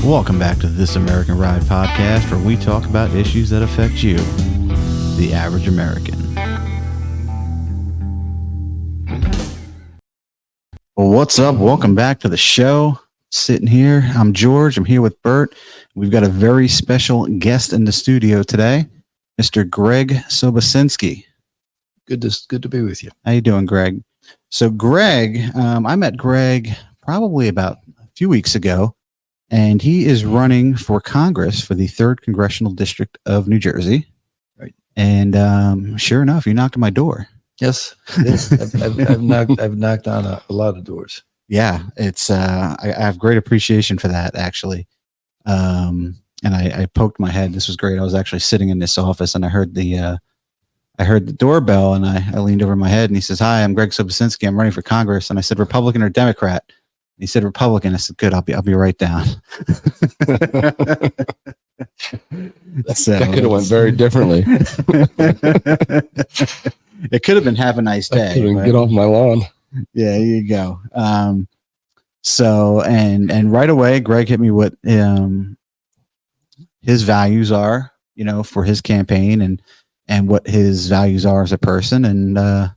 Welcome back to This American Ride podcast, where we talk about issues that affect you, the average American. Well, what's up? Welcome back to the show. Sitting here, I'm George. I'm here with Bert. We've got a very special guest in the studio today, Mr. Greg Sobosinski. Good to be with you. How you doing, Greg? So, Greg, I met Greg probably about a few weeks ago. And he is running for Congress for the 3rd Congressional District of New Jersey. Right. And sure enough, you knocked on my door. Yes. I've knocked on a lot of doors. Yeah, it's I have great appreciation for that, actually. And I poked my head. This was great. I was actually sitting in this office, and I heard the doorbell, and I leaned over my head, and he says, "Hi, I'm Greg Sobosinski. I'm running for Congress." And I said, "Republican or Democrat?" He said Republican. I said, "Good. I'll be right down." So, that could have went very differently. It could have been "Have a nice day." Get off my lawn. Yeah, here you go. So and right away, Greg hit me what his values are, for his campaign and what his values are as a person. And I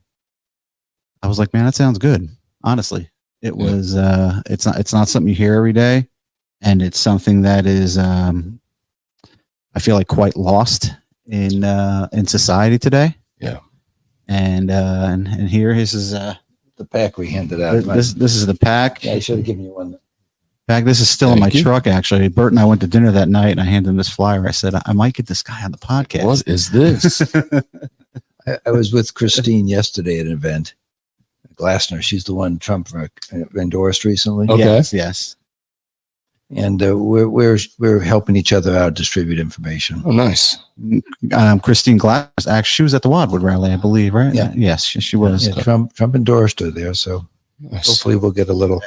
was like, man, that sounds good. Honestly. It was, it's not something you hear every day, and it's something that is, I feel like quite lost in society today. Yeah. And here, this is, the pack we handed out. This is the pack. Yeah, I should have given you one. Pack. This is still in my truck, actually. Bert and I went to dinner that night, and I handed him this flyer. I said, I might get this guy on the podcast. What is this? I was with Christine yesterday at an event. Glassner, she's the one Trump endorsed recently. Okay. Yes. And we're helping each other out, distribute information. Oh, nice. Christine Glass, actually, she was at the Wildwood rally, I believe, right? Yeah. Yes, she was. Yeah, Trump endorsed her there, so Nice. hopefully we'll get a little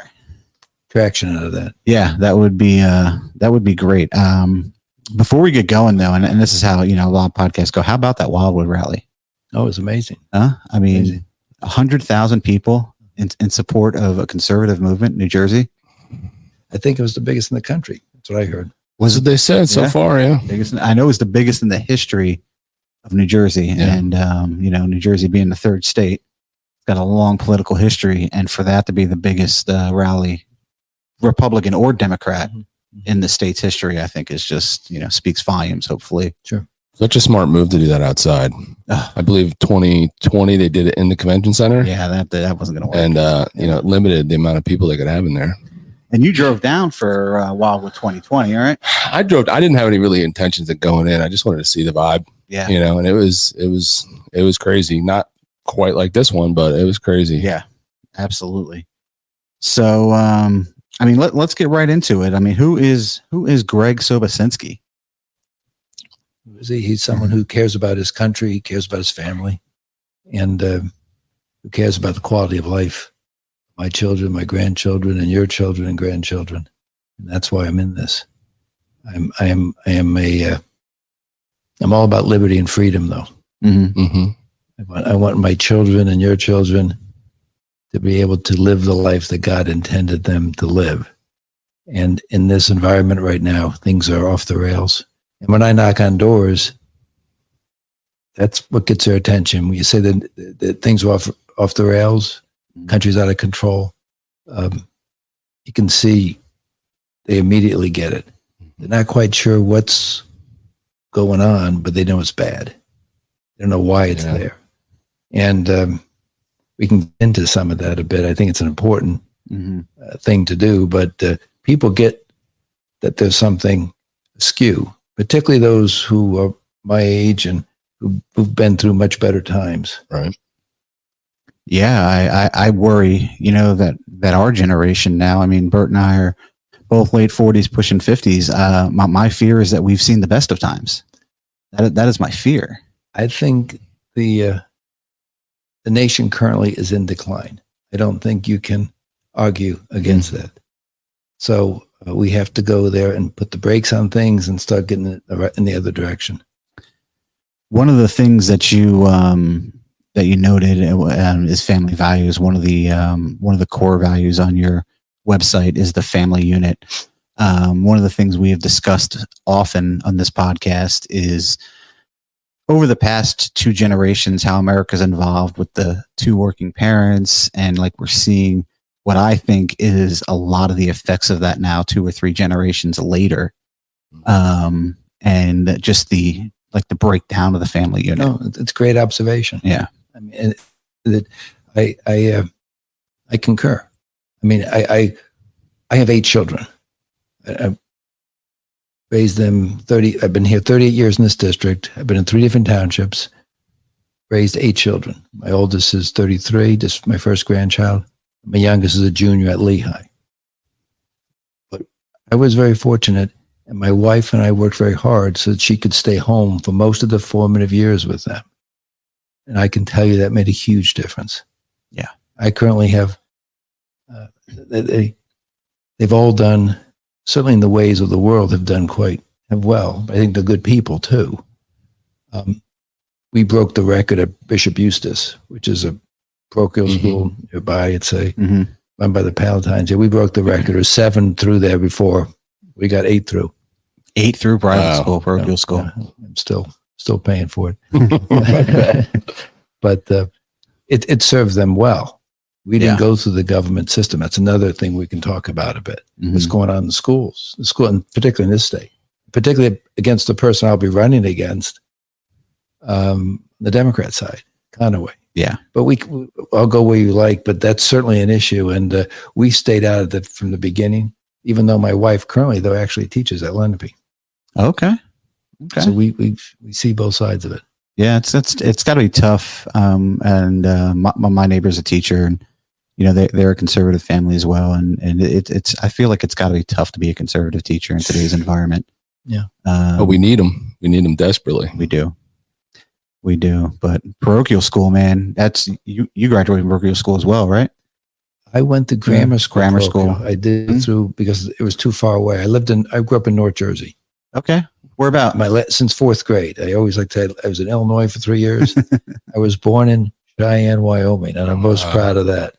traction out of that. Yeah, that would be great. Before we get going, though, and this is how a lot of podcasts go. How about that Wildwood rally? Oh, it was amazing. I mean. Amazing. 100,000 people in support of a conservative movement in New Jersey. I think it was the biggest in the country. That's what I heard. Was it they said so far? Yeah. I know it's the biggest in the history of New Jersey. Yeah. And, New Jersey being the 3rd state, it's got a long political history. And for that to be the biggest rally, Republican or Democrat, in the state's history, I think is just, speaks volumes, hopefully. Sure. Such a smart move to do that outside. I believe 2020 they did it in the convention center. Yeah, that wasn't going to work. And it limited the amount of people they could have in there. And you drove down for Wildwood 2020, all right? I didn't have any really intentions of going in. I just wanted to see the vibe. Yeah. And it was crazy. Not quite like this one, but it was crazy. Yeah, absolutely. So, let's get right into it. I mean, who is Greg Sobosinski? He's someone who cares about his country, he cares about his family, and who cares about the quality of life. My children, my grandchildren, and your children and grandchildren. And that's why I'm in this. I'm all about liberty and freedom, though. Mm-hmm. Mm-hmm. I want my children and your children to be able to live the life that God intended them to live. And in this environment right now, things are off the rails. And when I knock on doors, that's what gets their attention. When you say that things are off the rails, country's out of control, you can see they immediately get it. They're not quite sure what's going on, but they know it's bad. They don't know why it's there. And we can get into some of that a bit. I think it's an important thing to do, but people get that there's something askew, particularly those who are my age and who've been through much better times. Right. Yeah, I worry, that our generation now, I mean, Bert and I are both late 40s, pushing 50s. My fear is that we've seen the best of times. That is my fear. I think the nation currently is in decline. I don't think you can argue against that. So we have to go there and put the brakes on things and start getting it in the other direction. One of the things that you noted is family values. One of the core values on your website is the family unit. One of the things we have discussed often on this podcast is over the past 2 generations, how America's involved with the 2 working parents. And like we're seeing what I think is a lot of the effects of that now 2 or 3 generations later. And just the breakdown of the family unit. No, it's great observation. Yeah. I mean, I concur. I mean, I have 8 children. I've raised them 30. I've been here 38 years in this district. I've been in 3 different townships, raised 8 children. My oldest is 33, just my first grandchild. My youngest is a junior at Lehigh. But I was very fortunate, and my wife and I worked very hard so that she could stay home for most of the formative years with them. And I can tell you that made a huge difference. Yeah. I currently have, they've all done, certainly in the ways of the world, have well. I think they're good people too. We broke the record at Bishop Eustace, which is a parochial school nearby. It's run by the Palatines. Yeah, we broke the record. There was 7 through there before. We got 8 through. 8 through private school, parochial school. I'm still paying for it. But it served them well. We didn't go through the government system. That's another thing we can talk about a bit. What's going on in the schools, and particularly in this state, particularly against the person I'll be running against, the Democrat side, Conaway. Yeah. But I'll go where you like, but that's certainly an issue. And we stayed out of that from the beginning, even though my wife currently, though, actually teaches at Lenape. Okay. So we see both sides of it. Yeah, it's got to be tough. My neighbor's a teacher, and they're a conservative family as well, and it's I feel like it's got to be tough to be a conservative teacher in today's environment. Yeah, but we need them. We need them desperately. We do. But parochial school, man, that's you graduated from parochial school as well, right? I went to grammar school. Grammar school. I did through because it was too far away. I grew up in North Jersey. Okay. Where about? Since 4th grade. I always like to say I was in Illinois for 3 years. I was born in Cheyenne, Wyoming, and I'm most proud of that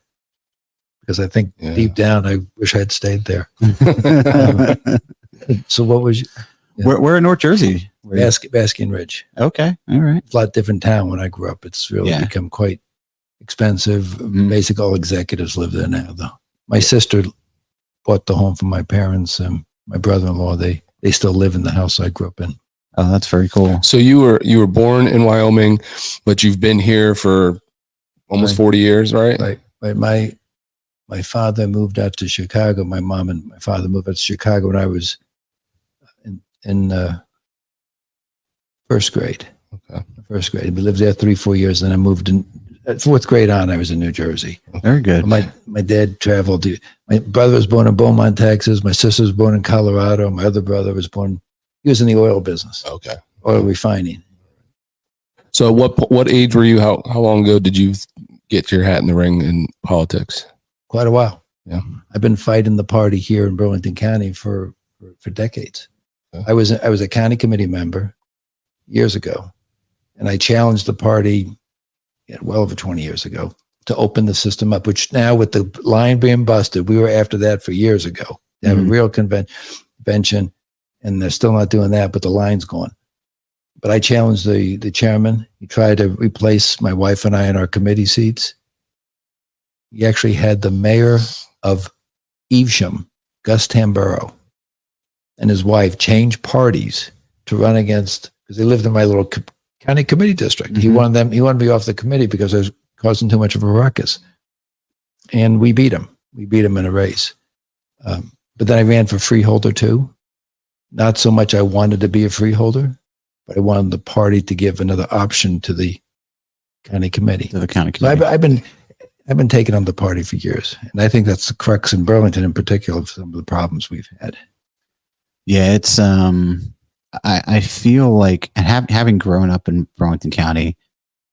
because I think deep down I wish I'd stayed there. So what was you? Where in North Jersey? Basking Ridge. Okay. All right. It's a lot different town when I grew up. It's really become quite expensive. Basically all executives live there now, though. My sister bought the home from my parents, and my brother-in-law, they still live in the house I grew up in. Oh, that's very cool. So you were born in Wyoming, but you've been here for almost 40 years, right? Right. My father moved out to Chicago. My mom and my father moved out to Chicago when I was in 1st grade. Okay. 1st grade. We lived there 3-4 years, and I moved in at 4th grade on. I was in New Jersey. Very good. My dad traveled. My brother was born in Beaumont, Texas. My sister was born in Colorado. My other brother was he was in the oil business. Okay. Oil refining. So what age were you? How long ago did you get your hat in the ring in politics? Quite a while. Yeah. I've been fighting the party here in Burlington County for decades. Okay. I was a county committee member years ago, and I challenged the party well over 20 years ago to open the system up, which now with the line being busted, we were after that for years ago. They have a real convention, and they're still not doing that, but the line's gone. But I challenged the chairman. He tried to replace my wife and I in our committee seats. He actually had the mayor of Evesham, Gus Tamburo, and his wife change parties to run against, because they lived in my little county committee district. He wanted me off the committee because I was causing too much of a ruckus. And we beat him. We beat him in a race. But then I ran for freeholder too. Not so much I wanted to be a freeholder, but I wanted the party to give another option to the county committee. To the county committee. So I've been taking on the party for years. And I think that's the crux in Burlington in particular of some of the problems we've had. Yeah, it's I feel like, and having grown up in Burlington County,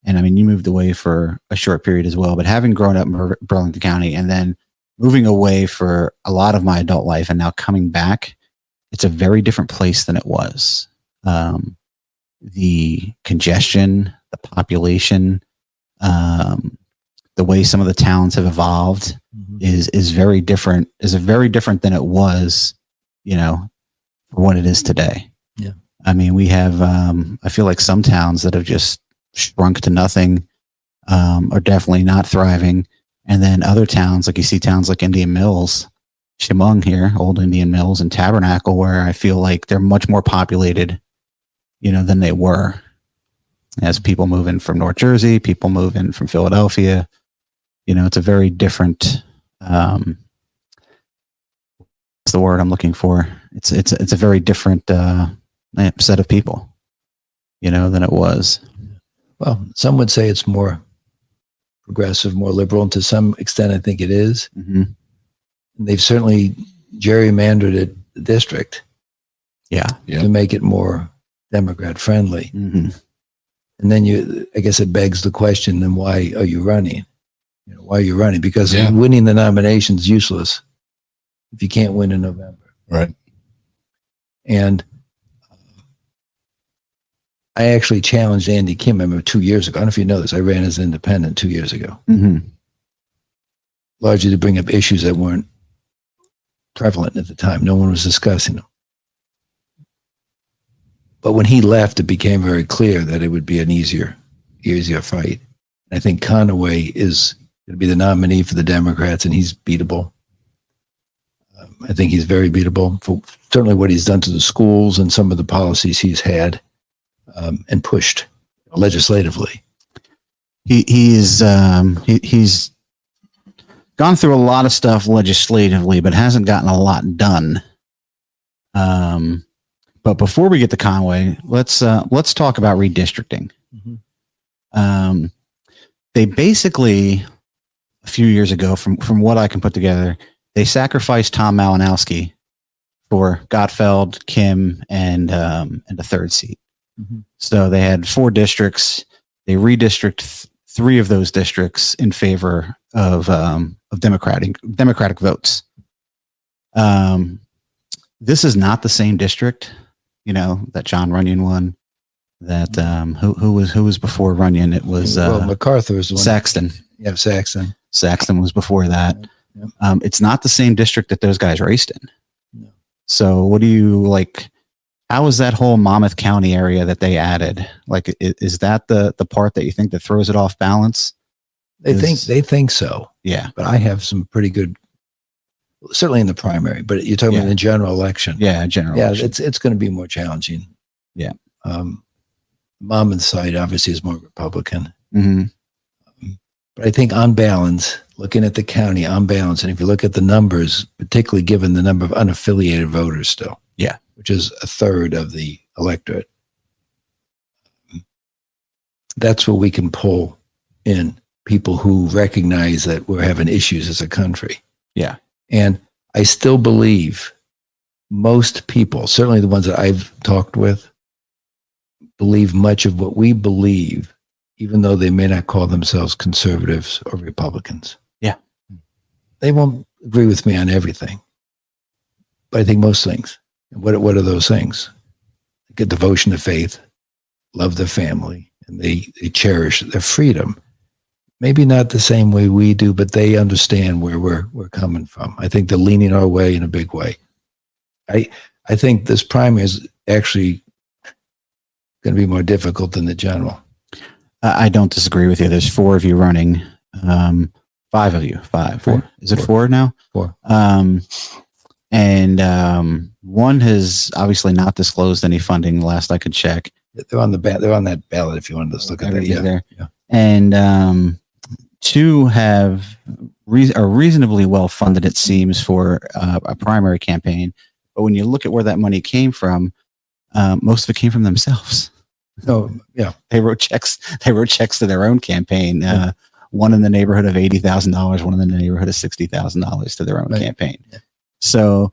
and I mean, you moved away for a short period as well, but having grown up in Burlington County and then moving away for a lot of my adult life and now coming back, it's a very different place than it was. The congestion, the population, the way some of the towns have evolved is very different than it was for what it is today. Yeah. I mean, we have, I feel like some towns that have just shrunk to nothing, are definitely not thriving. And then other towns, like you see towns like Indian Mills, Chemung here, Old Indian Mills and Tabernacle, where I feel like they're much more populated, than they were. As people move in from North Jersey, people move in from Philadelphia, it's a very different, what's the word I'm looking for? It's a very different, set of people, than it was. Well, some would say it's more progressive, more liberal, and to some extent, I think it is. Mm-hmm. They've certainly gerrymandered it, the district, to make it more Democrat friendly. Mm-hmm. And then I guess it begs the question: then why are you running? Why are you running? Because winning the nomination is useless if you can't win in November. Right. And I actually challenged Andy Kim, I remember 2 years ago. I don't know if you know this. I ran as an independent 2 years ago. Mm-hmm. Largely to bring up issues that weren't prevalent at the time. No one was discussing them. But when he left, it became very clear that it would be an easier fight. I think Conaway is going to be the nominee for the Democrats, and he's beatable. I think he's very beatable for certainly what he's done to the schools and some of the policies he's had and pushed legislatively. He's gone through a lot of stuff legislatively, but hasn't gotten a lot done. But before we get to Conway, let's talk about redistricting. Mm-hmm. They basically, a few years ago, from what I can put together, they sacrificed Tom Malinowski for Gottfeld, Kim, and the third seat. Mm-hmm. So they had 4 districts. They redistrict 3 of those districts in favor of Democratic votes. This is not the same district, that John Runyon won. That who was before Runyon? It was MacArthur was the one. Saxton. Yeah, Saxton. Saxton was before that. Yep. It's not the same district that those guys raced in. No. So what do you like? How is that whole Monmouth County area that they added? Like, is that the part that you think that throws it off balance? They think so. Yeah. But I have some pretty good, certainly in the primary, but you're talking about the general election. Yeah, election. It's going to be more challenging. Yeah. Monmouth side obviously is more Republican. Mm-hmm. But I think on balance, looking at the county on balance, and if you look at the numbers, particularly given the number of unaffiliated voters still, which is a third of the electorate, that's where we can pull in people who recognize that we're having issues as a country. Yeah. And I still believe most people, certainly the ones that I've talked with, believe much of what we believe, even though they may not call themselves conservatives or Republicans. Yeah. They won't agree with me on everything, but I think most things. What are those things? Get devotion to faith, love their family, and they cherish their freedom. Maybe not the same way we do, but they understand where we're coming from. I think they're leaning our way in a big way. I think this primary is actually going to be more difficult than the general. I don't disagree with you. There's 4 of you running. 5 of you. 5. 4. Is it 4 now? 4. And one has obviously not disclosed any funding. Last I could check. They're on that ballot. If you want to just look at that, yeah. And 2 are reasonably well funded, it seems, for a primary campaign. But when you look at where that money came from, most of it came from themselves. Oh, yeah. They wrote checks to their own campaign. One in the neighborhood of $80,000, one in the neighborhood of $60,000 to their own campaign. Yeah. So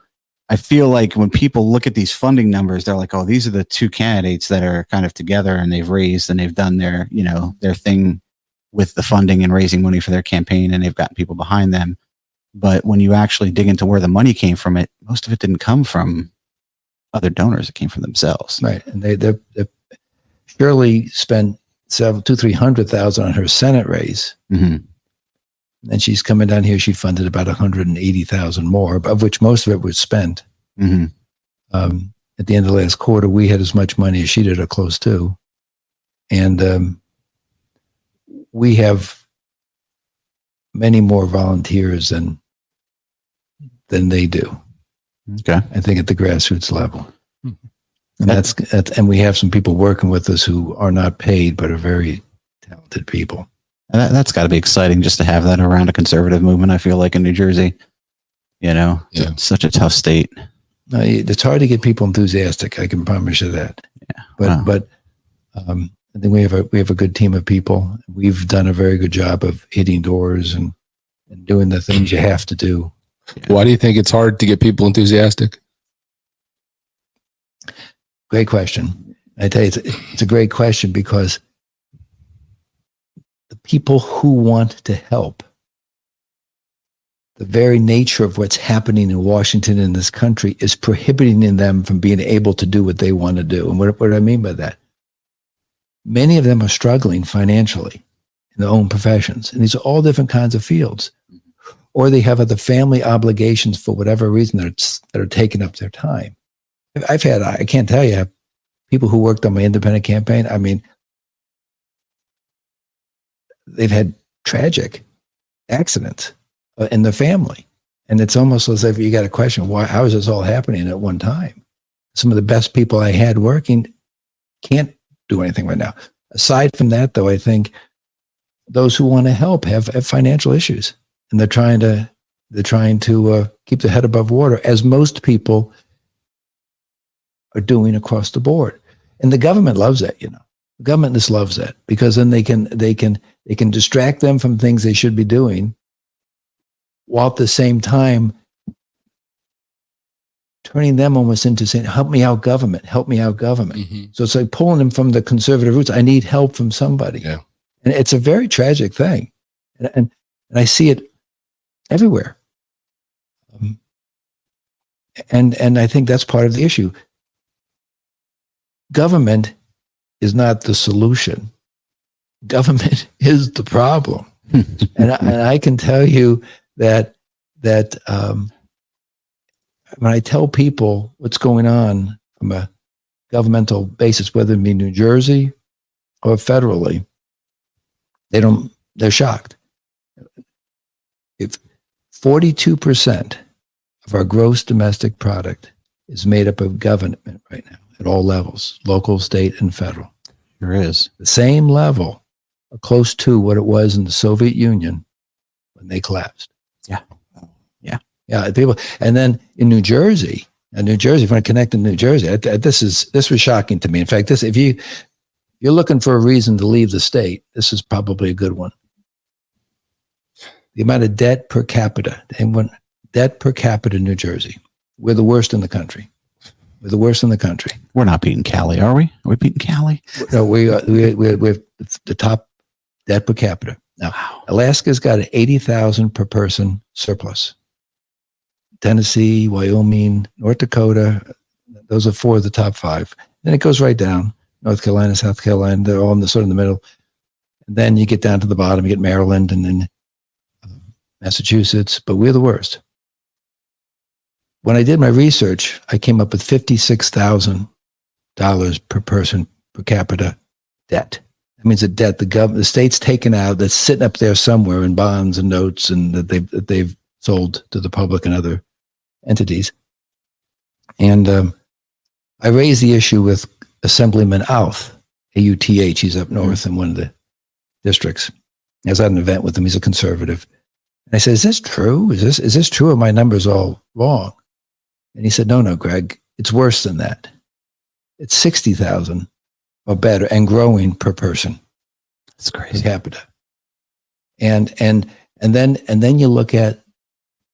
I feel like when people look at these funding numbers, they're like, oh, these are the 2 candidates that are kind of together and they've raised and they've done their thing with the funding and raising money for their campaign and they've gotten people behind them. But when you actually dig into where the money came from, most of it didn't come from other donors. It came from themselves. Right. And they Shirley spent $200,000-$300,000 on her Senate race. Mm-hmm. And she's coming down here. She funded about $180,000 more, of which most of it was spent. Mm-hmm. At the end of the last quarter, we had as much money as she did, or close to. And we have many more volunteers than they do. Okay. I think at the grassroots level. And that's and we have some people working with us who are not paid, but are very talented people. And that's got to be exciting just to have that around a conservative movement. I feel like in New Jersey, it's such a tough state. No, it's hard to get people enthusiastic. I can promise you that. Yeah. But I think we have a good team of people. We've done a very good job of hitting doors and doing the things you have to do. Why do you think it's hard to get people enthusiastic? Great question. I tell you, it's a great question because the people who want to help, the very nature of what's happening in Washington in this country is prohibiting them from being able to do what they want to do. And what do I mean by that? Many of them are struggling financially in their own professions. And these are all different kinds of fields. Or they have other family obligations for whatever reason that are taking up their time. I can't tell you, people who worked on my independent campaign, I mean, they've had tragic accidents in the family. And it's almost as if you got a question, how is this all happening at one time? Some of the best people I had working can't do anything right now. Aside from that, though, I think those who want to help have financial issues. And they're trying to keep their head above water, as most people are doing across the board. And the government loves that, The government just loves that because then they can distract them from things they should be doing, while at the same time turning them almost into saying, help me out, government, help me out, government. Mm-hmm. So it's like pulling them from the conservative roots. I need help from somebody. Yeah. And it's a very tragic thing. And I see it everywhere. And I think that's part of the issue. Government is not the solution. Government is the problem. and I can tell you that when I tell people what's going on from a governmental basis, whether it be New Jersey or federally, they're shocked. If 42% of our gross domestic product is made up of government right now at all levels, local, state, and federal. There is. The same level, or close to what it was in the Soviet Union when they collapsed. Yeah. Yeah, people. And then in New Jersey, if I connect in New Jersey, this was shocking to me. In fact, if you're looking for a reason to leave the state, this is probably a good one. The amount of debt per capita in New Jersey, we're the worst in the country. We're not beating Cali, are we? Are we beating Cali? No, we're the top debt per capita. Now, wow. Alaska's got an 80,000 per person surplus. Tennessee, Wyoming, North Dakota, those are 4 of the top 5. Then it goes right down. North Carolina, South Carolina, they're all in the middle. And then you get down to the bottom, you get Maryland and then Massachusetts, but we're the worst. When I did my research, I came up with $56,000 per person per capita debt. That means a debt the state's taken out that's sitting up there somewhere in bonds and notes and that they've sold to the public and other entities. And I raised the issue with Assemblyman Auth, A-U-T-H. He's up north in one of the districts. I was at an event with him. He's a conservative. And I said, is this true? Is this true or my numbers all wrong? And he said, no, Greg, it's worse than that. It's 60,000 or better and growing per person. That's crazy. Per capita. And then you look at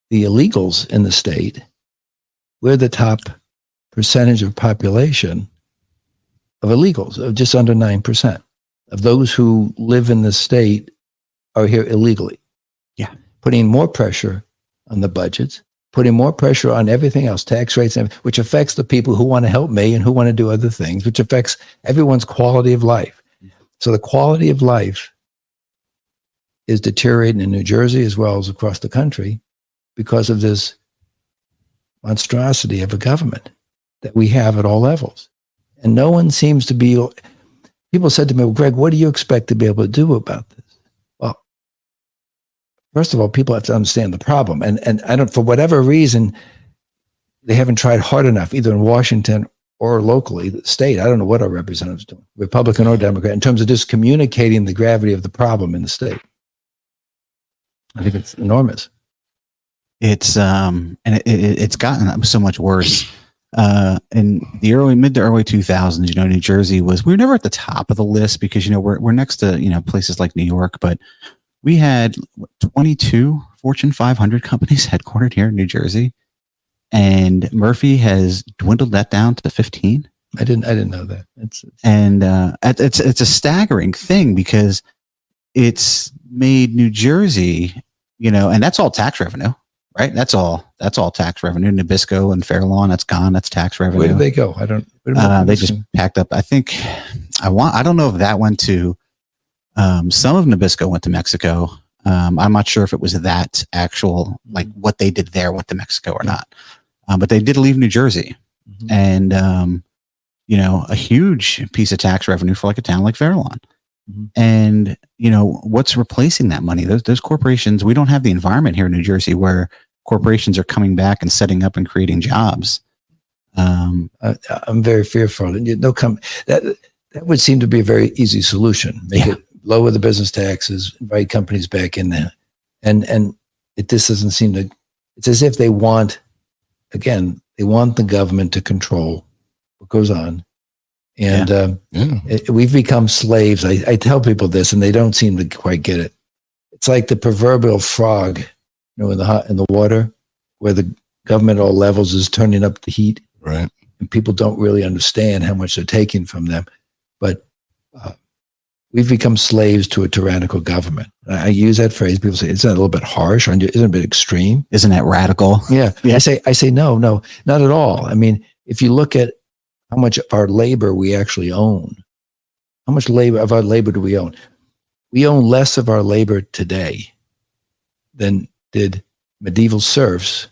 the illegals in the state. We're the top percentage of population of illegals, of just under 9% of those who live in the state are here illegally. Yeah. Putting more pressure on the budgets, putting more pressure on everything else, tax rates, which affects the people who want to help me and who want to do other things, which affects everyone's quality of life. So the quality of life is deteriorating in New Jersey as well as across the country because of this monstrosity of a government. that we have at all levels. And no one seems to be, people said to me, well, Greg, what do you expect to be able to do about this? Well, first of all, people have to understand the problem. And I don't, for whatever reason, they haven't tried hard enough, either in Washington or locally, the state. I don't know what our representatives do, Republican or Democrat, in terms of just communicating the gravity of the problem in the state. I think it's enormous. It's it's gotten so much worse. In the mid to early 2000s, New Jersey we were never at the top of the list because, we're next to, places like New York, but we had 22 Fortune 500 companies headquartered here in New Jersey. And Murphy has dwindled that down to 15. I didn't know that. It's a staggering thing because it's made New Jersey, and that's all tax revenue, right? That's all tax revenue. Nabisco and Fair Lawn, that's gone. That's tax revenue. Where did they go? I don't. They just packed up. I think I don't know if that went to. Some of Nabisco went to Mexico. I'm not sure if it was that actual, like what they did there went to Mexico or not. But they did leave New Jersey, and a huge piece of tax revenue for like a town like Fair Lawn. And what's replacing that money? Those corporations. We don't have the environment here in New Jersey where corporations are coming back and setting up and creating jobs. I'm very fearful, and that would seem to be a very easy solution. Make it lower the business taxes, invite companies back in there, and it just doesn't seem to. It's as if they want. Again, they want the government to control what goes on. And we've become slaves. I tell people this, and they don't seem to quite get it. It's like the proverbial frog, in the water, where the government at all levels is turning up the heat. Right. And people don't really understand how much they're taking from them. But we've become slaves to a tyrannical government. I use that phrase. People say, isn't that a little bit harsh? Isn't it a bit extreme? Isn't that radical? Yeah. I say, no, not at all. I mean, if you look at how much of our labor we actually own, how much of our labor do we own? We own less of our labor today than did medieval serfs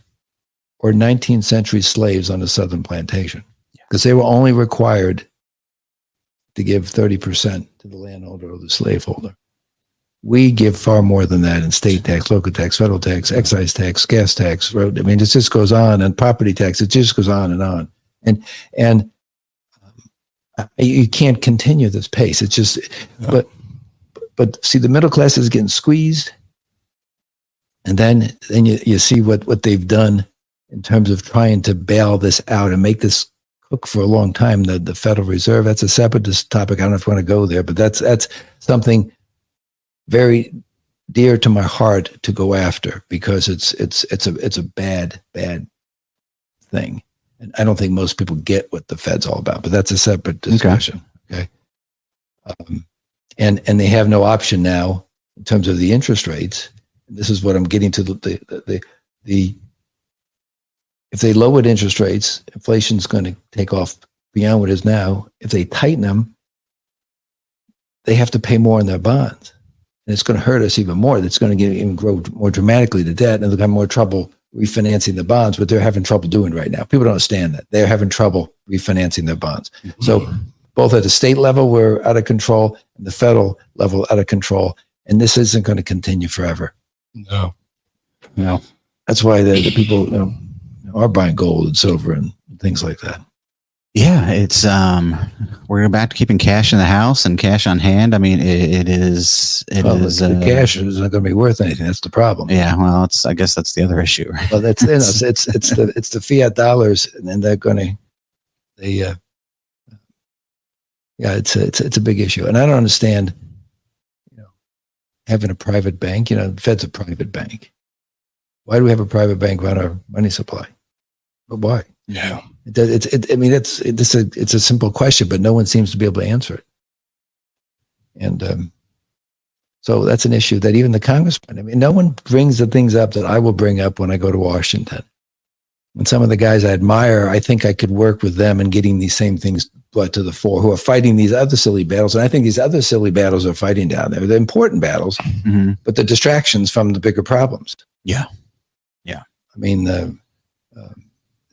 or 19th century slaves on a southern plantation, because they were only required to give 30% to the landholder or the slaveholder. We give far more than that in state tax, local tax, federal tax, excise tax, gas tax, road. I mean, it just goes on, and property tax. It just goes on and on. And you can't continue this pace. It's just, but see, the middle class is getting squeezed, and then you see what they've done in terms of trying to bail this out and make this cook for a long time. The Federal Reserve, that's a separate topic. I don't know if I want to go there, but that's something very dear to my heart to go after, because it's a bad thing. And I don't think most people get what the Fed's all about, but that's a separate discussion. Okay. And they have no option now in terms of the interest rates. This is what I'm getting to. If they lowered interest rates, inflation's going to take off beyond what it is now. If they tighten them, they have to pay more on their bonds, and it's going to hurt us even more. It's going to even grow more dramatically, the debt, and they'll have more trouble refinancing the bonds, but they're having trouble doing it right now. People don't understand that. They're having trouble refinancing their bonds. So both at the state level, we're out of control, and the federal level out of control. And this isn't going to continue forever. No. That's why the people are buying gold and silver and things like that. Yeah, it's we're back to keeping cash in the house and cash on hand. I mean, it is. The cash is not going to be worth anything. That's the problem. Yeah, well, I guess that's the other issue. Right? Well, that's it's the fiat dollars, and they're going to it's a big issue, and I don't understand. Having a private bank, the Fed's a private bank. Why do we have a private bank run our money supply? But why? Yeah. It's a simple question, but no one seems to be able to answer it. And so that's an issue that even the congressman, no one brings the things up that I will bring up when I go to Washington. When some of the guys I admire, I think I could work with them in getting these same things brought to the fore, who are fighting these other silly battles. And I think these other silly battles are fighting down there. They're important battles, but they're distractions from the bigger problems. Yeah. I mean,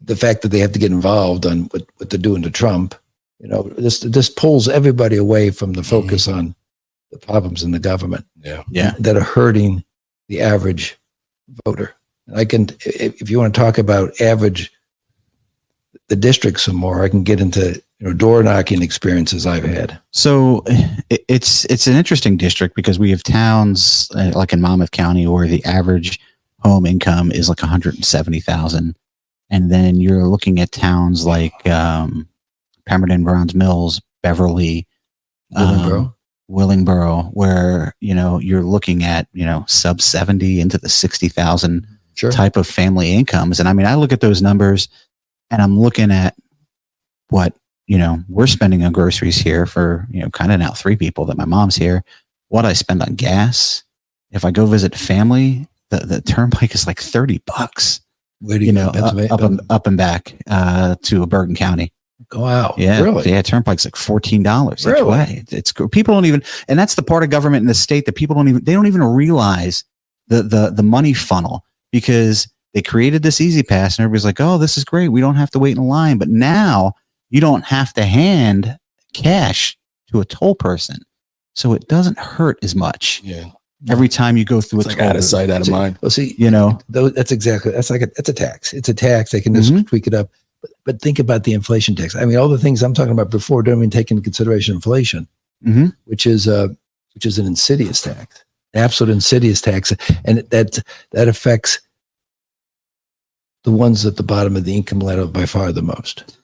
the fact that they have to get involved on what they're doing to Trump, this pulls everybody away from the focus on the problems in the government. Yeah. That are hurting the average voter. And I can, if you want to talk about the districts some more, I can get into door knocking experiences I've had. So it's an interesting district because we have towns like in Monmouth County where the average home income is like 170,000, and then you're looking at towns like Pemberton, Browns Mills, Beverly, Willingboro, where you're looking at sub 70 into the 60,000 type of family incomes. And I mean, I look at those numbers and I'm looking at what we're spending on groceries here for kind of now 3 people that my mom's here, what I spend on gas. If I go visit family, the turnpike is like $30. Where do you go? Up and back to Bergen County. Go out. Yeah. Really? Yeah. Turnpike's like $14 really? Each way. It's people don't even, and that's the part of government in the state that people they don't even realize the money funnel, because they created this Easy Pass and everybody's like, oh, this is great. We don't have to wait in line. But now you don't have to hand cash to a toll person. So it doesn't hurt as much. Yeah. Every time you go through it's like out of sight, out of mind. Well, see, that's a tax. It's a tax. They can just tweak it up. But think about the inflation tax. I mean, all the things I'm talking about before don't even take into consideration inflation, which is an insidious tax, absolute insidious tax, and that affects the ones at the bottom of the income ladder by far the most.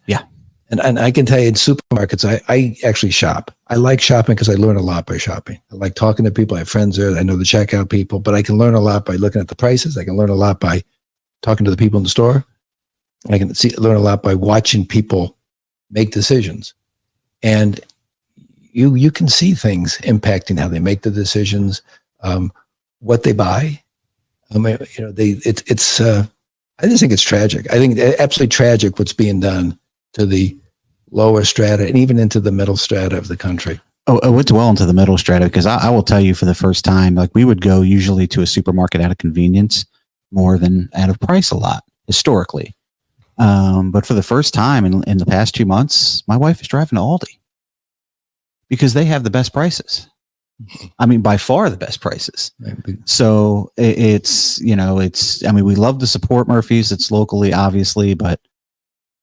Yeah. And I can tell you in supermarkets, I actually shop. I like shopping because I learn a lot by shopping. I like talking to people. I have friends there. I know the checkout people, but I can learn a lot by looking at the prices. I can learn a lot by talking to the people in the store. I can learn a lot by watching people make decisions. And you can see things impacting how they make the decisions, what they buy. I mean, I just think it's tragic. I think absolutely tragic what's being done to the lower strata and even into the middle strata of the country. Oh, it's well into the middle strata, because I will tell you, for the first time, like, we would go usually to a supermarket out of convenience more than out of price a lot historically. But for the first time in the past 2 months, my wife is driving to Aldi because they have the best prices. I mean, by far the best prices. So it's, I mean, we love to support Murphy's. It's locally, obviously, but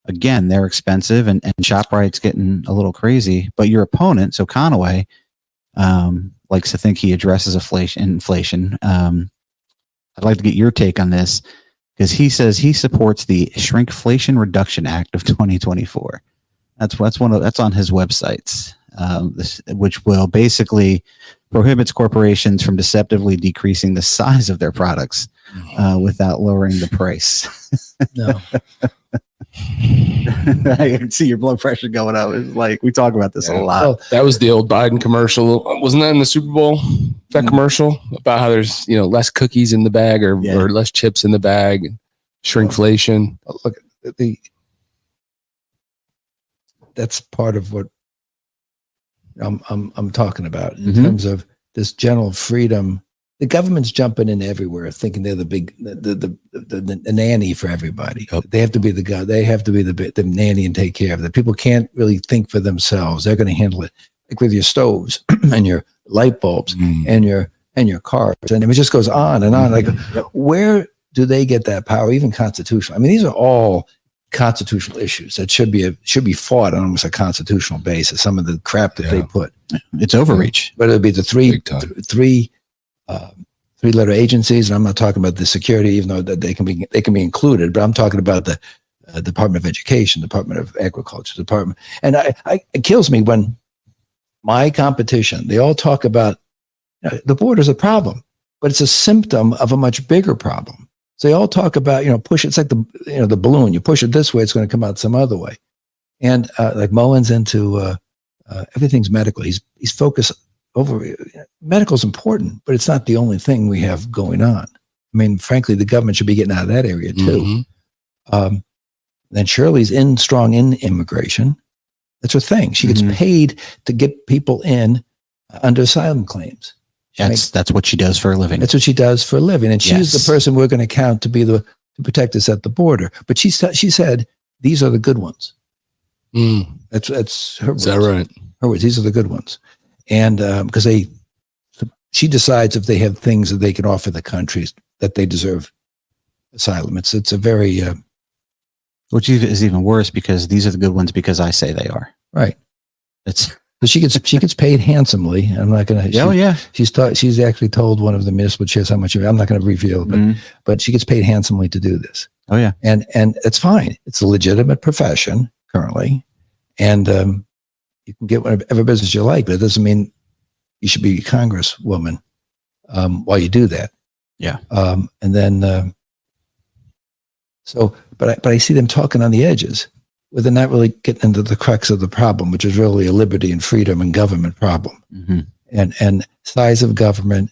again, they're expensive, and ShopRite's getting a little crazy. But your opponent, so Conaway, likes to think he addresses inflation. I'd like to get your take on this, because he says he supports the Shrinkflation Reduction Act of 2024. That's on his websites, which will basically prohibits corporations from deceptively decreasing the size of their products without lowering the price. No. I can see your blood pressure going up. It's like, we talk about this a lot. Oh, that was the old Biden commercial. Wasn't that in the Super Bowl? That commercial about how there's, less cookies in the bag or less chips in the bag, shrinkflation. Look, that's part of what I'm talking about in terms of this general freedom. The government's jumping in everywhere, thinking they're the nanny for everybody. Yep. They have to be the guy. They have to be the nanny and take care of it. People can't really think for themselves. They're going to handle it, like with your stoves and your light bulbs and your cars, and it just goes on and on. Like, where do they get that power? Even constitutional. I mean, these are all constitutional issues that should be fought on almost a constitutional basis. Some of the crap that they put, it's overreach. But it'll be the three-letter agencies, and I'm not talking about the security, even though that they can be included. But I'm talking about the Department of Education, Department of Agriculture, Department. And it kills me when my competition, they all talk about the border's a problem, but it's a symptom of a much bigger problem. So they all talk about push. It's like the balloon. You push it this way, it's going to come out some other way. And like Mullen's into everything's medical. He's focused. Medical is important, but it's not the only thing we have going on. I mean, frankly, the government should be getting out of that area too. Then Shirley's strong in immigration. That's her thing. She gets paid to get people in under asylum claims. That's what she does for a living. That's what she does for a living. And she's the person we're going to count to be the to protect us at the border. But she said, these are the good ones. That's her words. Is that right? Her words, these are the good ones. And because she decides if they have things that they can offer the countries that they deserve asylum. It's a very... which is even worse, because these are the good ones because I say they are. Right. It's... So she gets paid handsomely. I'm not going to... Oh, yeah. She's actually told one of the municipal chairs how much... I'm not going to reveal it, but she gets paid handsomely to do this. Oh, yeah. And it's fine. It's a legitimate profession currently. And you can get whatever business you like, but it doesn't mean you should be a congresswoman while you do that. Yeah. And then... But I see them talking on the edges, where they're not really getting into the crux of the problem, which is really a liberty and freedom and government problem. And size of government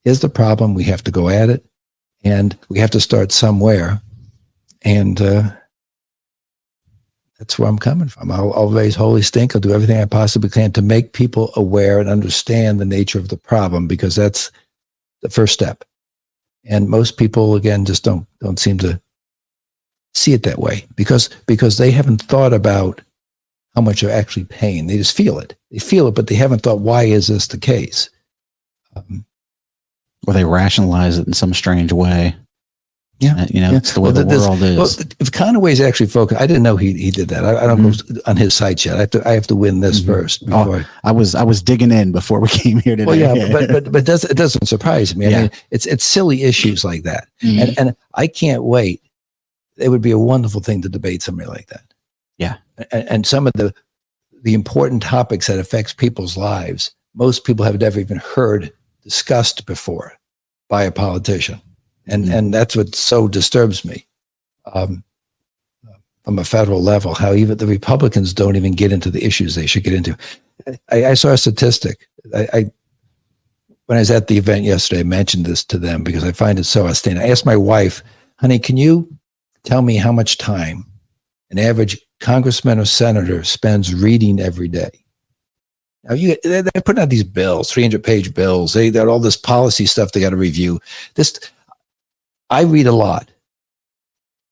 is the problem. We have to go at it, and we have to start somewhere. And that's where I'm coming from. I'll raise holy stink. I'll do everything I possibly can to make people aware and understand the nature of the problem, because that's the first step. And most people, again, just don't seem to see it that way, because they haven't thought about how much they're actually paying. They just feel it. They feel it, but they haven't thought, why is this the case? Or they rationalize it in some strange way. Yeah. It's the way the world is. Well, if Conaway's actually focused, I didn't know he did that. I don't go on his site yet. I have to win this first. Before I was digging in before we came here today. Well, yeah, but it doesn't surprise me. I mean, it's silly issues like that, and I can't wait. It would be a wonderful thing to debate somebody like that. Yeah. And some of the important topics that affects people's lives, most people have never even heard discussed before by a politician. And that's what so disturbs me from a federal level, how even the Republicans don't even get into the issues they should get into. I saw a statistic. When I was at the event yesterday, I mentioned this to them because I find it so outstanding. I asked my wife, honey, can you tell me how much time an average congressman or senator spends reading every day? Now they're putting out these bills, 300-page bills. They got all this policy stuff they got to review. I read a lot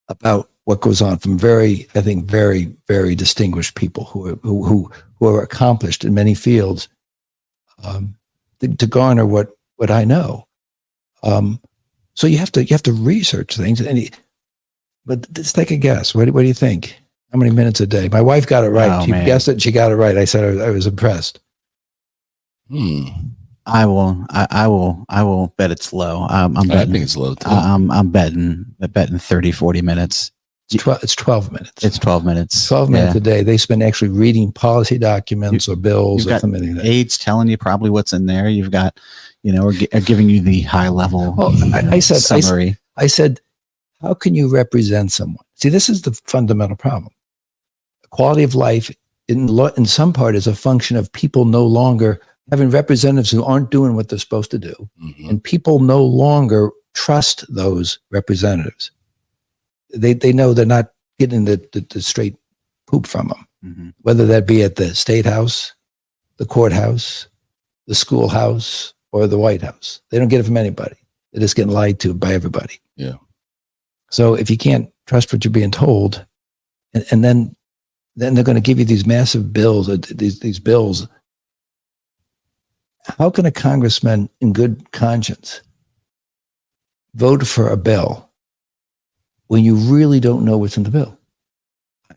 about what goes on from very, very distinguished people who are accomplished in many fields to garner what I know. So you have to research things. But let's take a guess. What do you think? How many minutes a day? My wife got it right. Oh, she guessed it and she got it right. I said I was impressed. I will bet it's low. I'm betting, I think it's low too. I'm betting 30, 40 minutes. It's 12 minutes. It's 12 minutes. 12 minutes a day. They spend actually reading policy documents or bills or something like that. Aides telling you probably what's in there. You've got, or giving you the high level summary. I said, how can you represent someone? See, this is the fundamental problem. Quality of life in some part is a function of people no longer having representatives who aren't doing what they're supposed to do. And people no longer trust those representatives. They know they're not getting the straight poop from them, whether that be at the State House, the courthouse, the schoolhouse, or the White House. They don't get it from anybody. They're just getting lied to by everybody. Yeah. So if you can't trust what you're being told, and then they're going to give you these massive bills, these bills. How can a congressman in good conscience vote for a bill when you really don't know what's in the bill?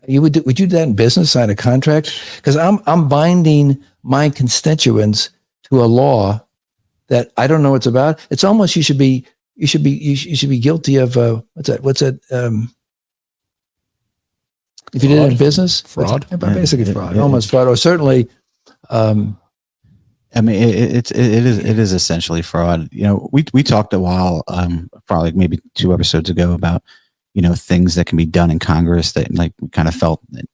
Would you do that in business, sign a contract? Because I'm binding my constituents to a law that I don't know what's about. It's almost you should be guilty of what's that? If you did it in business, fraud, basically fraud, almost fraud, or certainly. I mean, it is essentially fraud. We talked a while, probably maybe 2 episodes ago about, things that can be done in Congress that we kind of felt that,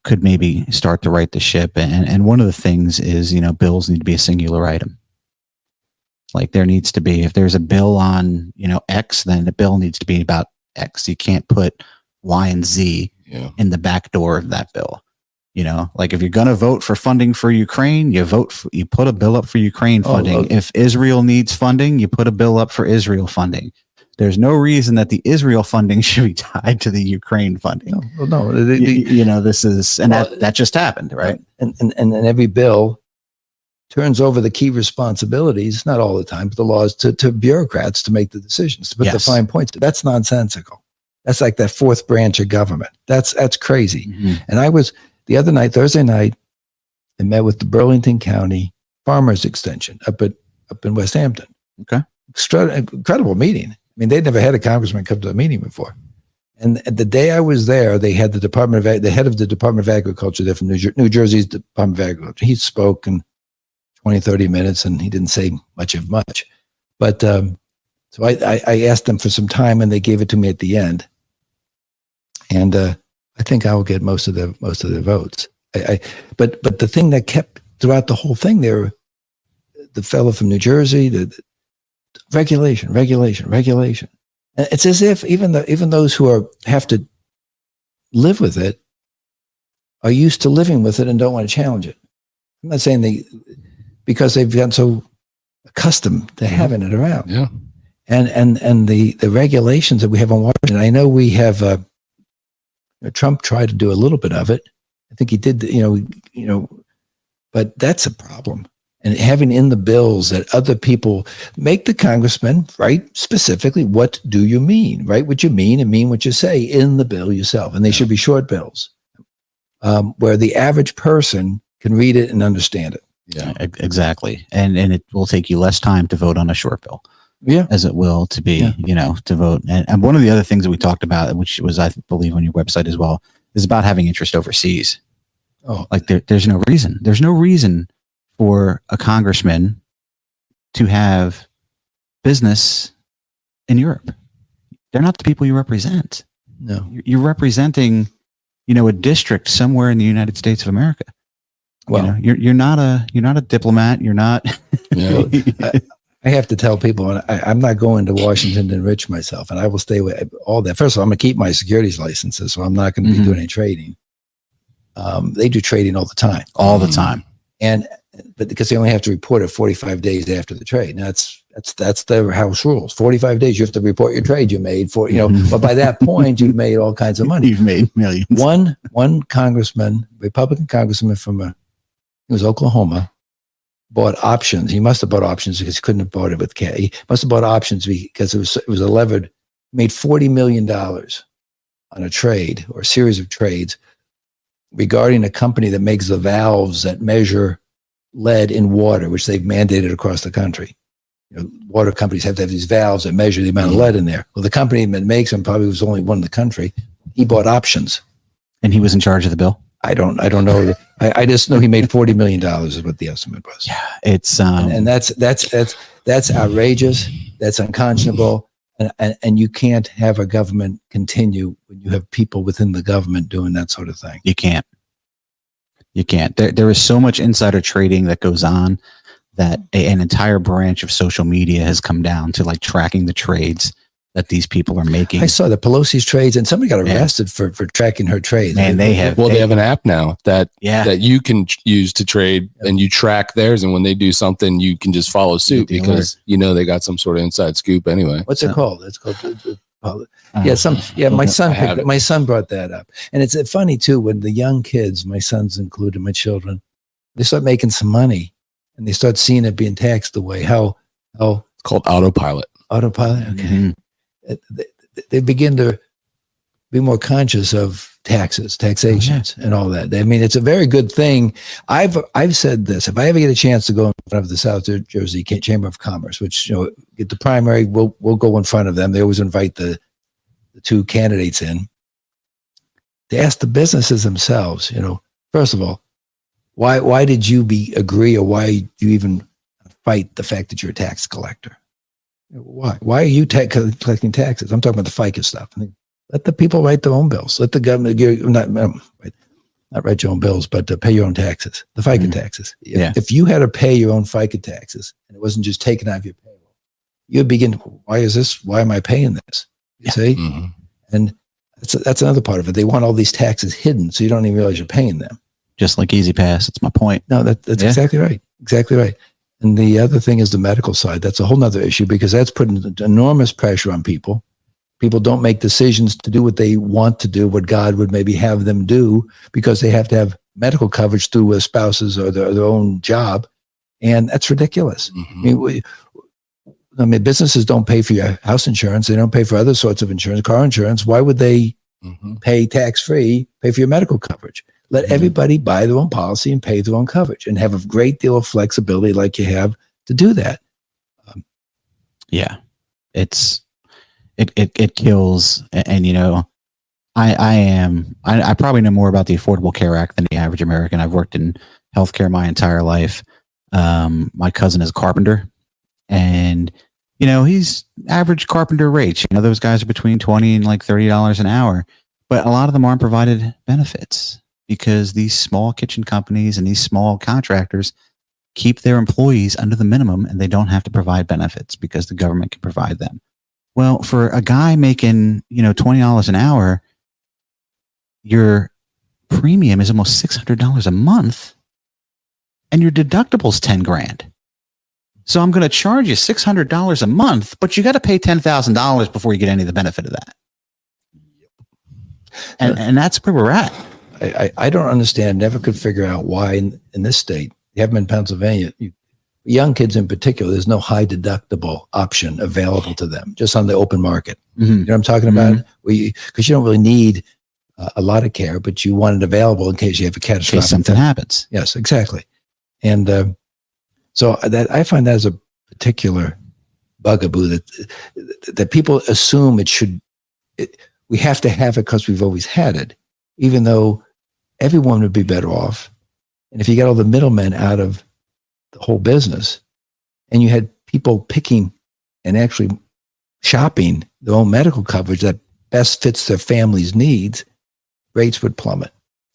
could maybe start to right the ship. And one of the things is, bills need to be a singular item. Like there needs to be, if there's a bill on, X, then the bill needs to be about X. You can't put Y and Z in the back door of that bill. Like if you're going to vote for funding for Ukraine, you put a bill up for Ukraine funding. If Israel needs funding, you put a bill up for Israel funding. there's no reason that the Israel funding should be tied to the Ukraine funding. No. This is, and that just happened, right? And every bill turns over the key responsibilities, not all the time, but the laws to bureaucrats to make the decisions, to put the fine points. That's nonsensical. That's like that fourth branch of government. That's crazy. Mm-hmm. And I was the other night, Thursday night, I met with the Burlington County Farmers Extension up in West Hampton. Okay. Incredible meeting. I mean, they'd never had a congressman come to a meeting before. And the day I was there, they had the head of the Department of Agriculture there from New Jersey's Department of Agriculture. He spoke in 20, 30 minutes, and he didn't say much. But so I asked them for some time, and they gave it to me at the end. And I think I will get most of the votes. But the thing that kept throughout the whole thing, there, the fellow from New Jersey, the regulation. And it's as if even those who have to live with it are used to living with it and don't want to challenge it. I'm not saying because they've gotten so accustomed to having it around. Yeah. And the regulations that we have on Washington, I know we have Trump tried to do a little bit of it. I think he did, but that's a problem. And having in the bills that other people make the congressman write specifically, what do you mean? Write what you mean and mean what you say in the bill yourself. And they should be short bills where the average person can read it and understand it. Yeah, exactly. And it will take you less time to vote on a short bill. Yeah. As it will to be, to vote. And one of the other things that we talked about, which was, I believe, on your website as well, is about having interest overseas. Oh, like there's no reason. There's no reason for a congressman to have business in Europe. They're not the people you represent. No. You're representing, a district somewhere in the United States of America. Well, you're not a diplomat. You're not. Yeah. I have to tell people I'm not going to Washington to enrich myself, and I will stay with all that. First of all, I'm going to keep my securities licenses, so I'm not going to be doing any trading. They do trading all the time. All the time. But because they only have to report it 45 days after the trade. Now that's the house rules. 45 days you have to report your trade you made for, but by that point you've made all kinds of money. You've made millions. One congressman, Republican congressman from it was Oklahoma, bought options. He must have bought options because he couldn't have bought it with cash. He must have bought options because it was a levered, made $40 million on a trade or a series of trades regarding a company that makes the valves that measure lead in water, which they've mandated across the country. Water companies have to have these valves that measure the amount of lead in there. Well, the company that makes them probably was only one in the country. He bought options. And he was in charge of the bill? I don't know. I just know he made $40 million is what the estimate was. Yeah, it's and that's outrageous. That's unconscionable. And you can't have a government continue when you have people within the government doing that sort of thing. You can't. There is so much insider trading that goes on that an entire branch of social media has come down to like tracking the trades that these people are making. I saw the Pelosi's trades, and somebody got arrested for tracking her trades. And they have an app now that you can use to trade, and you track theirs. And when they do something, you can just follow suit because they got some sort of inside scoop anyway. What's it called? It's called. My son brought that up, and it's funny too when the young kids, my sons included, my children, they start making some money, and they start seeing it being taxed the way how it's called autopilot. Autopilot. Okay. Mm-hmm. They begin to be more conscious of taxations, and all that. I mean, it's a very good thing. I've said this: if I ever get a chance to go in front of the South Jersey Chamber of Commerce, which get the primary, we'll go in front of them. They always invite the two candidates in to ask the businesses themselves. First of all, why did you agree, or why do you even fight the fact that you're a tax collector? Why are you collecting taxes? I'm talking about the FICA stuff. Let the people write their own bills. Let the government not write your own bills, but pay your own taxes, the FICA taxes. Yeah. If you had to pay your own FICA taxes and it wasn't just taken out of your payroll, you'd begin, why is this? Why am I paying this? You see? Mm-hmm. And that's another part of it. They want all these taxes hidden so you don't even realize you're paying them. Just like Easy Pass. That's my point. No, that's exactly right. Exactly right. And the other thing is the medical side. That's a whole nother issue because that's putting enormous pressure on people. People don't make decisions to do what they want to do, what God would maybe have them do, because they have to have medical coverage through their spouses or their own job. And that's ridiculous. I mean, businesses don't pay for your house insurance. They don't pay for other sorts of insurance, car insurance. Why would they pay tax-free, pay for your medical coverage? Let everybody buy their own policy and pay their own coverage and have a great deal of flexibility like you have to do that. Yeah, it kills. And, you know, I probably know more about the Affordable Care Act than the average American. I've worked in healthcare my entire life. My cousin is a carpenter, and, you know, he's average carpenter rates. You know, those guys are between $20 and like $30 an hour, but a lot of them aren't provided benefits because these small kitchen companies and these small contractors keep their employees under the minimum, and they don't have to provide benefits because the government can provide them. Well, for a guy making, you know, $20 an hour, your premium is almost $600 a month, and your deductible's 10 grand. So I'm going to charge you $600 a month, but you got to pay $10,000 before you get any of the benefit of that. And that's where we're at. I don't understand, never could figure out why in this state, you have them in Pennsylvania, young kids in particular, there's no high deductible option available to them, just on the open market. You know what I'm talking about? Because you don't really need a lot of care, but you want it available in case you have a catastrophic. In case something happens. Yes, exactly. And so that I find that as a particular bugaboo that people assume we have to have it because we've always had it, even though everyone would be better off. And if you get all the middlemen out of the whole business, and you had people picking and actually shopping their own medical coverage that best fits their family's needs, rates would plummet.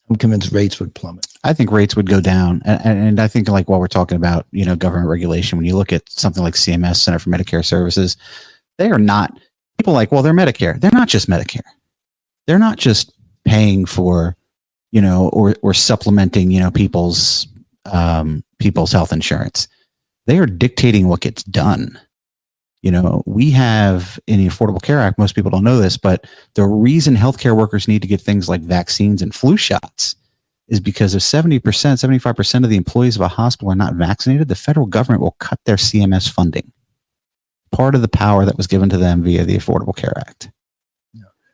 I'm convinced rates would plummet. I think rates would go down. And I think, like, while we're talking about, you know, government regulation, when you look at something like CMS, Center for Medicare Services, they are not, people are like, well, they're Medicare. They're not just Medicare. They're not just paying for, you know, or supplementing, you know, people's health insurance. They are dictating what gets done. You know, we have in the Affordable Care Act, most people don't know this, but the reason healthcare workers need to get things like vaccines and flu shots is because if 70%, 75% of the employees of a hospital are not vaccinated, the federal government will cut their CMS funding. Part of the power that was given to them via the Affordable Care Act.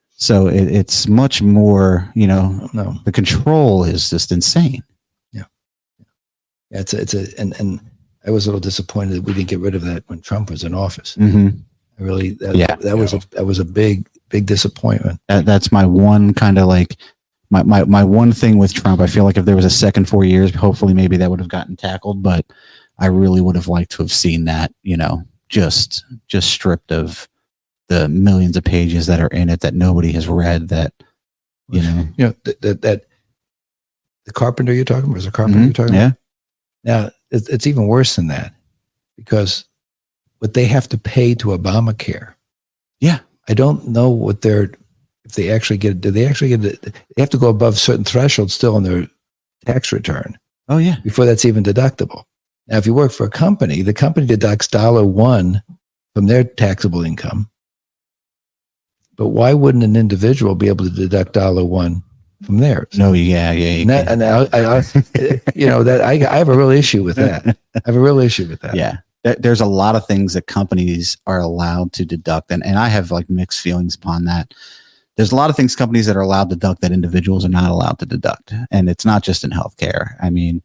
So it's much more, you know, the control is just insane. And I was a little disappointed that we didn't get rid of that when Trump was in office. I really, that was a big disappointment. That's my one kind of like my one thing with Trump. I feel like if there was a second 4 years, hopefully maybe that would have gotten tackled, but I really would have liked to have seen that, you know, just stripped of the millions of pages that are in it that nobody has read, that, you know, that the carpenter you're talking about, was a carpenter you're talking about? Now, it's even worse than that, because what they have to pay to Obamacare. Yeah. I don't know if they actually get it. They have to go above certain thresholds still on their tax return. Oh, yeah. Before that's even deductible. Now, if you work for a company, the company deducts $1 from their taxable income. But why wouldn't an individual be able to deduct $1 from theirs? No, yeah. And I have a real issue with that. Yeah. There's a lot of things that companies are allowed to deduct. And I have like mixed feelings upon that. There's a lot of things companies that are allowed to deduct that individuals are not allowed to deduct. And it's not just in healthcare. I mean,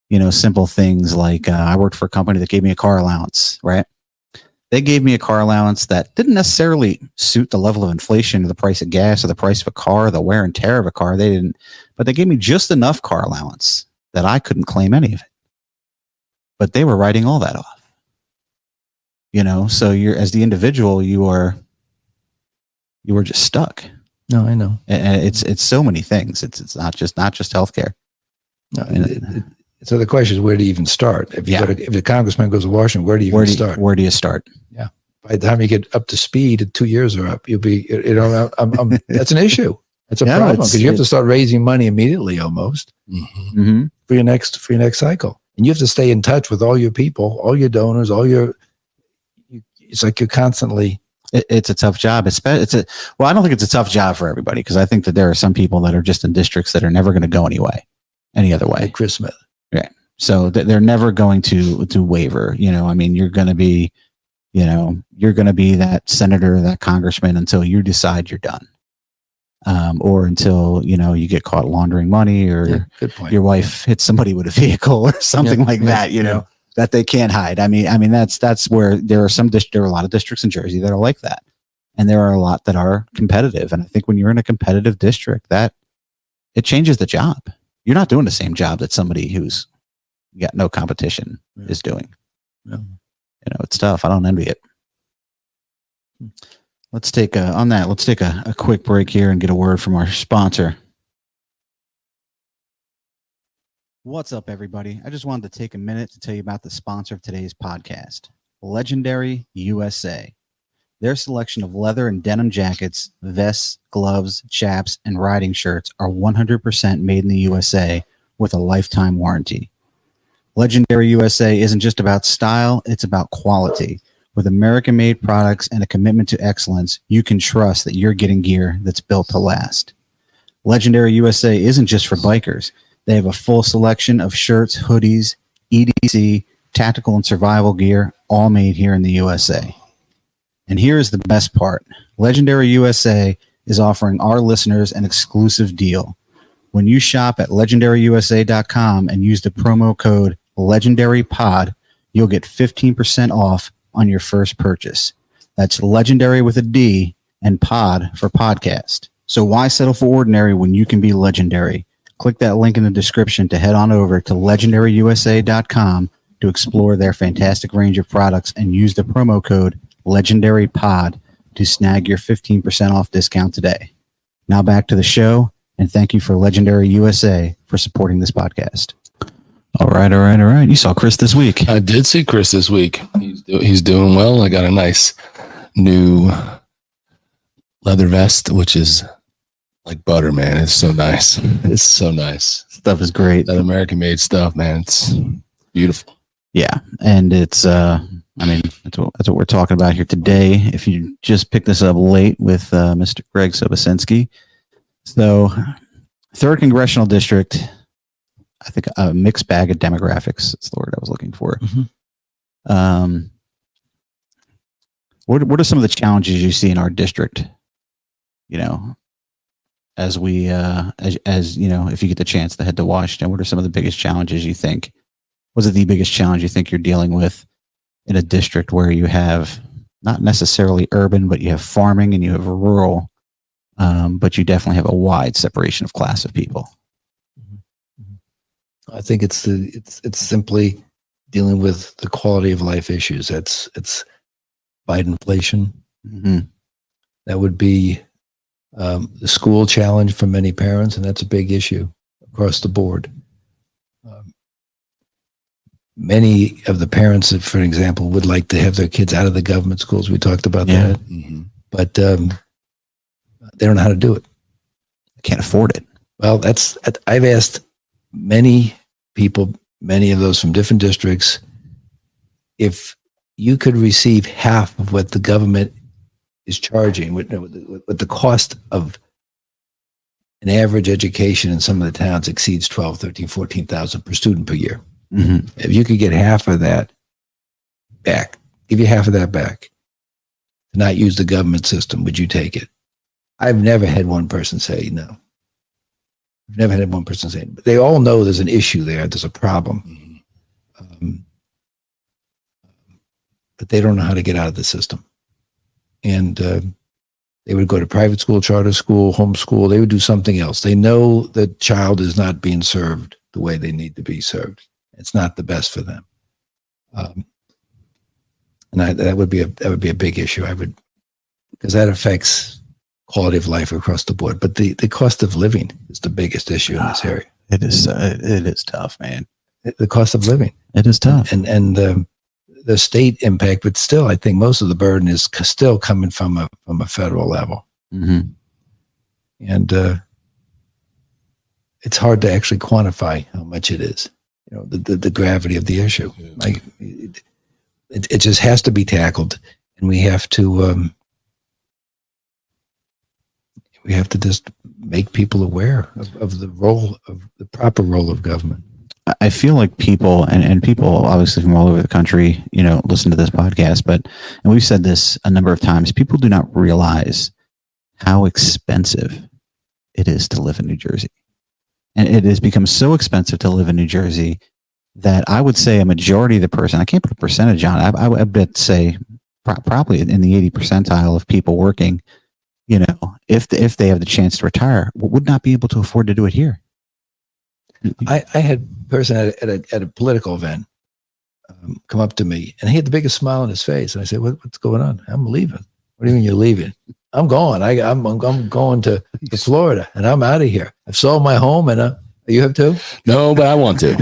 you know, simple things like I worked for a company that gave me a car allowance, right? They gave me a car allowance that didn't necessarily suit the level of inflation or the price of gas or the price of a car, the wear and tear of a car. They didn't, but they gave me just enough car allowance that I couldn't claim any of it. But they were writing all that off. You know, so you're, as the individual, you were just stuck. No, I know. And it's so many things. It's not just healthcare. No, so the question is, where do you even start? If the congressman goes to Washington, where do you start? Where do you start? Yeah. By the time you get up to speed, 2 years are up. You'll be, you know, that's an issue. That's a problem, because you have to start raising money immediately, almost for your next cycle. And you have to stay in touch with all your people, all your donors, it's like you're constantly. It's a tough job. Well, I don't think it's a tough job for everybody, because I think that there are some people that are just in districts that are never going to go any other way. Like Chris Smith. Right. So they're never going to waver. I mean, you're going to be that senator, that congressman until you decide you're done. Or until, you get caught laundering money, or good point. Your wife hits somebody with a vehicle or something that, that they can't hide. I mean, that's where there are a lot of districts in Jersey that are like that. And there are a lot that are competitive. And I think when you're in a competitive district, that it changes the job. You're not doing the same job that somebody who's got no competition is doing. Yeah. It's tough. I don't envy it. Let's take a quick break here and get a word from our sponsor. What's up, everybody? I just wanted to take a minute to tell you about the sponsor of today's podcast, Legendary USA. Their selection of leather and denim jackets, vests, gloves, chaps, and riding shirts are 100% made in the USA with a lifetime warranty. Legendary USA isn't just about style, it's about quality. With American-made products and a commitment to excellence, you can trust that you're getting gear that's built to last. Legendary USA isn't just for bikers. They have a full selection of shirts, hoodies, EDC, tactical and survival gear, all made here in the USA. And here's the best part. Legendary USA is offering our listeners an exclusive deal. When you shop at legendaryusa.com and use the promo code LegendaryPod, you'll get 15% off on your first purchase. That's legendary with a D and pod for podcast. So why settle for ordinary when you can be legendary? Click that link in the description to head on over to legendaryusa.com to explore their fantastic range of products and use the promo code LegendaryPod to snag your 15% off discount today. Now back to the show, and thank you for Legendary USA for supporting this podcast. All right. You saw Chris this week. I did see Chris this week. He's doing well. I got a nice new leather vest, which is like butter, man. It's so nice. It's so nice. Stuff is great. That American-made stuff, man. It's beautiful. Yeah, and it's that's what we're talking about here today. If you just picked this up late with Mr. Greg Sobosinski. So, 3rd Congressional District, I think a mixed bag of demographics. That's the word I was looking for. Mm-hmm. What are some of the challenges you see in our district? As we as if you get the chance to head to Washington, what are some of the biggest challenges you think? Was it the biggest challenge you think you're dealing with in a district where you have not necessarily urban, but you have farming and you have rural, but you definitely have a wide separation of class of people? I think it's simply dealing with the quality of life issues. It's fight inflation. Mm-hmm. That would be the school challenge for many parents, and that's a big issue across the board. Many of the parents, for example, would like to have their kids out of the government schools. We talked about that. Mm-hmm. But they don't know how to do it. They can't afford it. Well, I've asked many people, many of those from different districts, if you could receive half of what the government is charging, with the cost of an average education in some of the towns exceeds 12, 13, 14,000 per student per year. Mm-hmm. If you could get half of that back, give you half of that back, to not use the government system, would you take it? I've never had one person say no. I've never had one person say, but they all know there's an issue there. There's a problem. But they don't know how to get out of the system. And they would go to private school, charter school, homeschool. They would do something else. They know the child is not being served the way they need to be served. It's not the best for them. And that would be a big issue. Because that affects quality of life across the board. But the cost of living is the biggest issue in this area. It is tough, man. The cost of living. It is tough. And the state impact, but still, I think most of the burden is still coming from a federal level. Mm-hmm. And it's hard to actually quantify how much it is. the gravity of the issue. Like it just has to be tackled, and we have to just make people aware of the proper role of government. I feel like people and people obviously from all over the country, listen to this podcast, and we've said this a number of times, people do not realize how expensive it is to live in New Jersey. And it has become so expensive to live in New Jersey that I would say a majority of the person, I can't put a percentage on it, I would bet say probably in the 80 percentile of people working, if they have the chance to retire, would not be able to afford to do it here. I had a person at a political event come up to me, and he had the biggest smile on his face. And I said, "What's going on?" "I'm leaving." "What do you mean you're leaving?" "I'm going. I'm going to Florida, and I'm out of here. I've sold my home, and you have too." No, but I want to.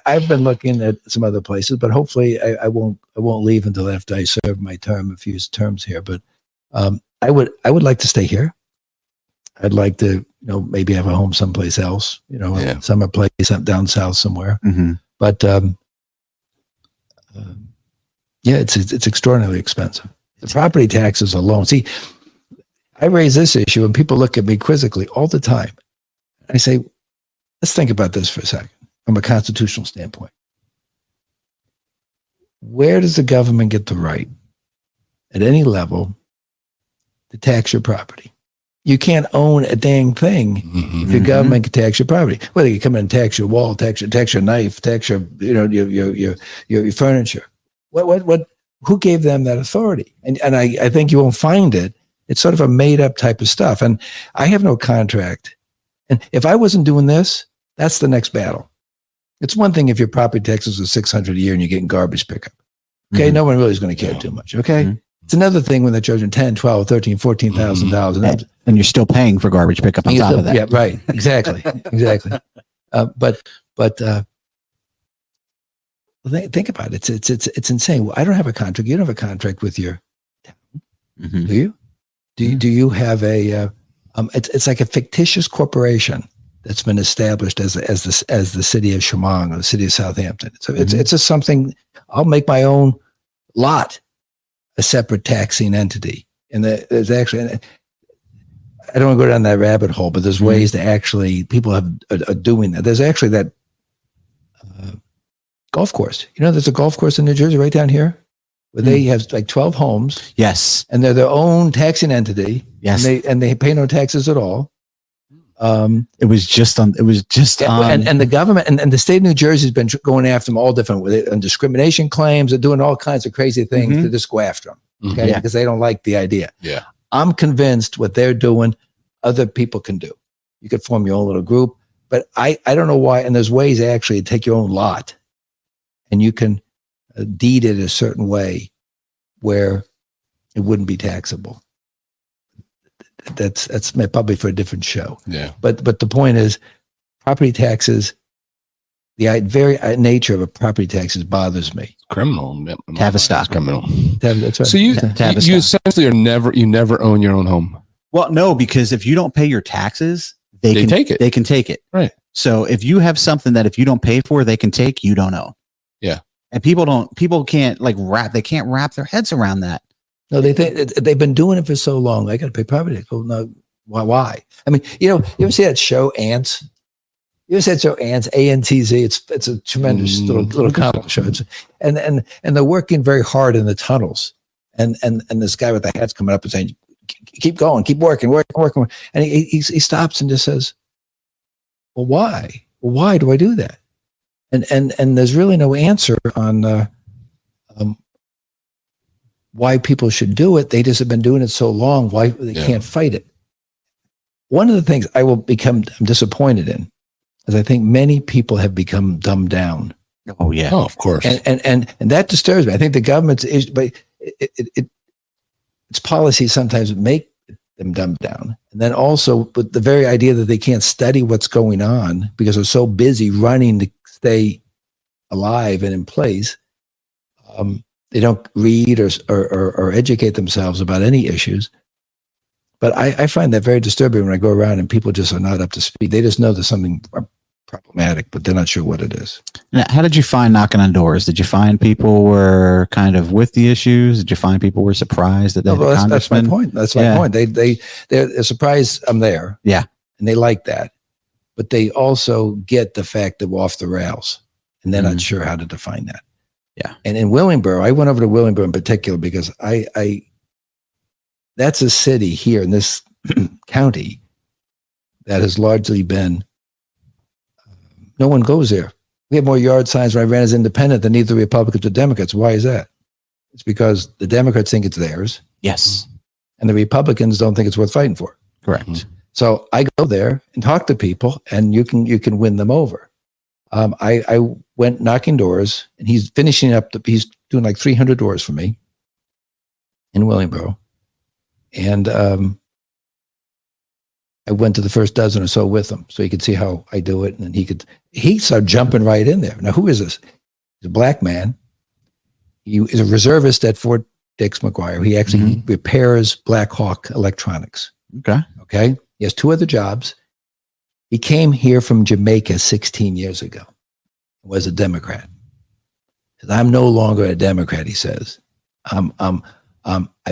I've been looking at some other places, but hopefully I won't leave until after I serve my term, a few terms here. But I would like to stay here. I'd like to, maybe have a home someplace else, summer place down south somewhere. Mm-hmm. But it's extraordinarily expensive. The property taxes alone. See, I raise this issue, and people look at me quizzically all the time. I say, let's think about this for a second from a constitutional standpoint. Where does the government get the right at any level to tax your property? You can't own a dang thing if your government can tax your property. Well, they can come in and tax your wall, tax your knife, tax your your furniture. What? Who gave them that authority? And I think you won't find it. It's sort of a made up type of stuff. And I have no contract. And if I wasn't doing this, that's the next battle. It's one thing if your property taxes are $600 a year and you're getting garbage pickup. Okay, no one really is going to care too much. Okay. It's another thing when they're charging $10, $12, $13, $14,000. And you're still paying for garbage pickup on top of that. Yeah, right. Exactly. But think about it. It's insane. I don't have a contract. You don't have a contract with your town, do you? Do you have a? It's like a fictitious corporation that's been established as the city of Chemung or the city of Southampton. So it's just something. I'll make my own lot a separate taxing entity, and there's actually. I don't want to go down that rabbit hole, but there's ways to actually people are doing that. There's actually that golf course. There's a golf course in New Jersey right down here where they have like 12 homes. Yes. And they're their own taxing entity. Yes. And they pay no taxes at all. It was just on. And the government and the state of New Jersey has been going after them all different with on discrimination claims. They're doing all kinds of crazy things to just go after them. Okay. Because they don't like the idea. Yeah. I'm convinced what they're doing, other people can do. You could form your own little group, but I don't know why. And there's ways actually to take your own lot and you can deed it a certain way where it wouldn't be taxable. That's probably for a different show. Yeah. But the point is, property taxes, the very nature of a property taxes bothers me. It's criminal. To have a stock. Criminal. That's right. So you essentially you never own your own home. Well, no, because if you don't pay your taxes, they can take it. They can take it. Right. So if you have something that if you don't pay for, they can take, you don't own. Yeah. And people can't wrap their heads around that. No, they think they've been doing it for so long. I got to pay property tax. Well, no, why? I mean, you ever see that show Ants? You ever see that show Ants? ANTZ. It's a tremendous little comic show. And they're working very hard in the tunnels. And this guy with the hat's coming up and saying, "Keep going, keep working." And he stops and just says, "Well, why? Well, why do I do that?" And there's really no answer on why people should do it. They just have been doing it so long. Why they can't fight it? One of the things I'm disappointed in is I think many people have become dumbed down. Oh yeah. Oh, of course. And that disturbs me. I think the government's but its policies sometimes make them dumbed down. And then also, but the very idea that they can't study what's going on because they're so busy running to stay alive and in place, they don't read or educate themselves about any issues. But I find that very disturbing when I go around and people just are not up to speed. They just know there's something problematic, but they're not sure what it is. Now, how did you find knocking on doors? Did you find people were kind of with the issues? Did you find people were surprised that they had a That's my congressman? point. That's my point. They're surprised I'm there. Yeah. And they like that. But they also get the fact that we're off the rails, and they're not sure how to define that. Yeah. And in Willingboro, I went over to Willingboro in particular because I that's a city here in this county that has largely been, no one goes there. We have more yard signs when I ran as independent than either Republicans or Democrats. Why is that? It's because the Democrats think it's theirs, Yes. and the Republicans don't think it's worth fighting for. Correct. So I go there and talk to people, and you can win them over. I went knocking doors, and he's finishing up. He's doing like 300 doors for me in Willingboro, and I went to the first dozen or so with him, so he could see how I do it, and then he started jumping right in there. Now, who is this? He's a black man. He is a reservist at Fort Dix McGuire. He actually repairs Black Hawk electronics. Okay. He has 2 other jobs. He came here from Jamaica 16 years ago. Was a Democrat. I'm no longer a Democrat, he says. I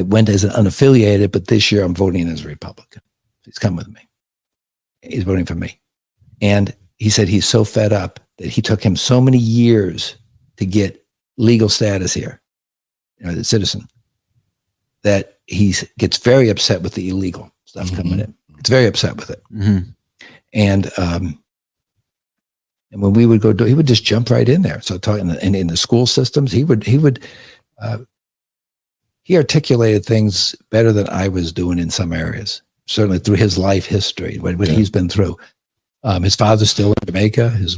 went as an unaffiliated, but this year I'm voting as a Republican. He's come with me. He's voting for me. And he said he's so fed up that he took him so many years to get legal status here, the citizen, that he gets very upset with the illegal stuff coming in. It's very upset with it. And when we would go he would just jump right in there. So talking in the school systems, he articulated things better than I was doing in some areas, certainly through his life history, what he's been through. His father's still in Jamaica. His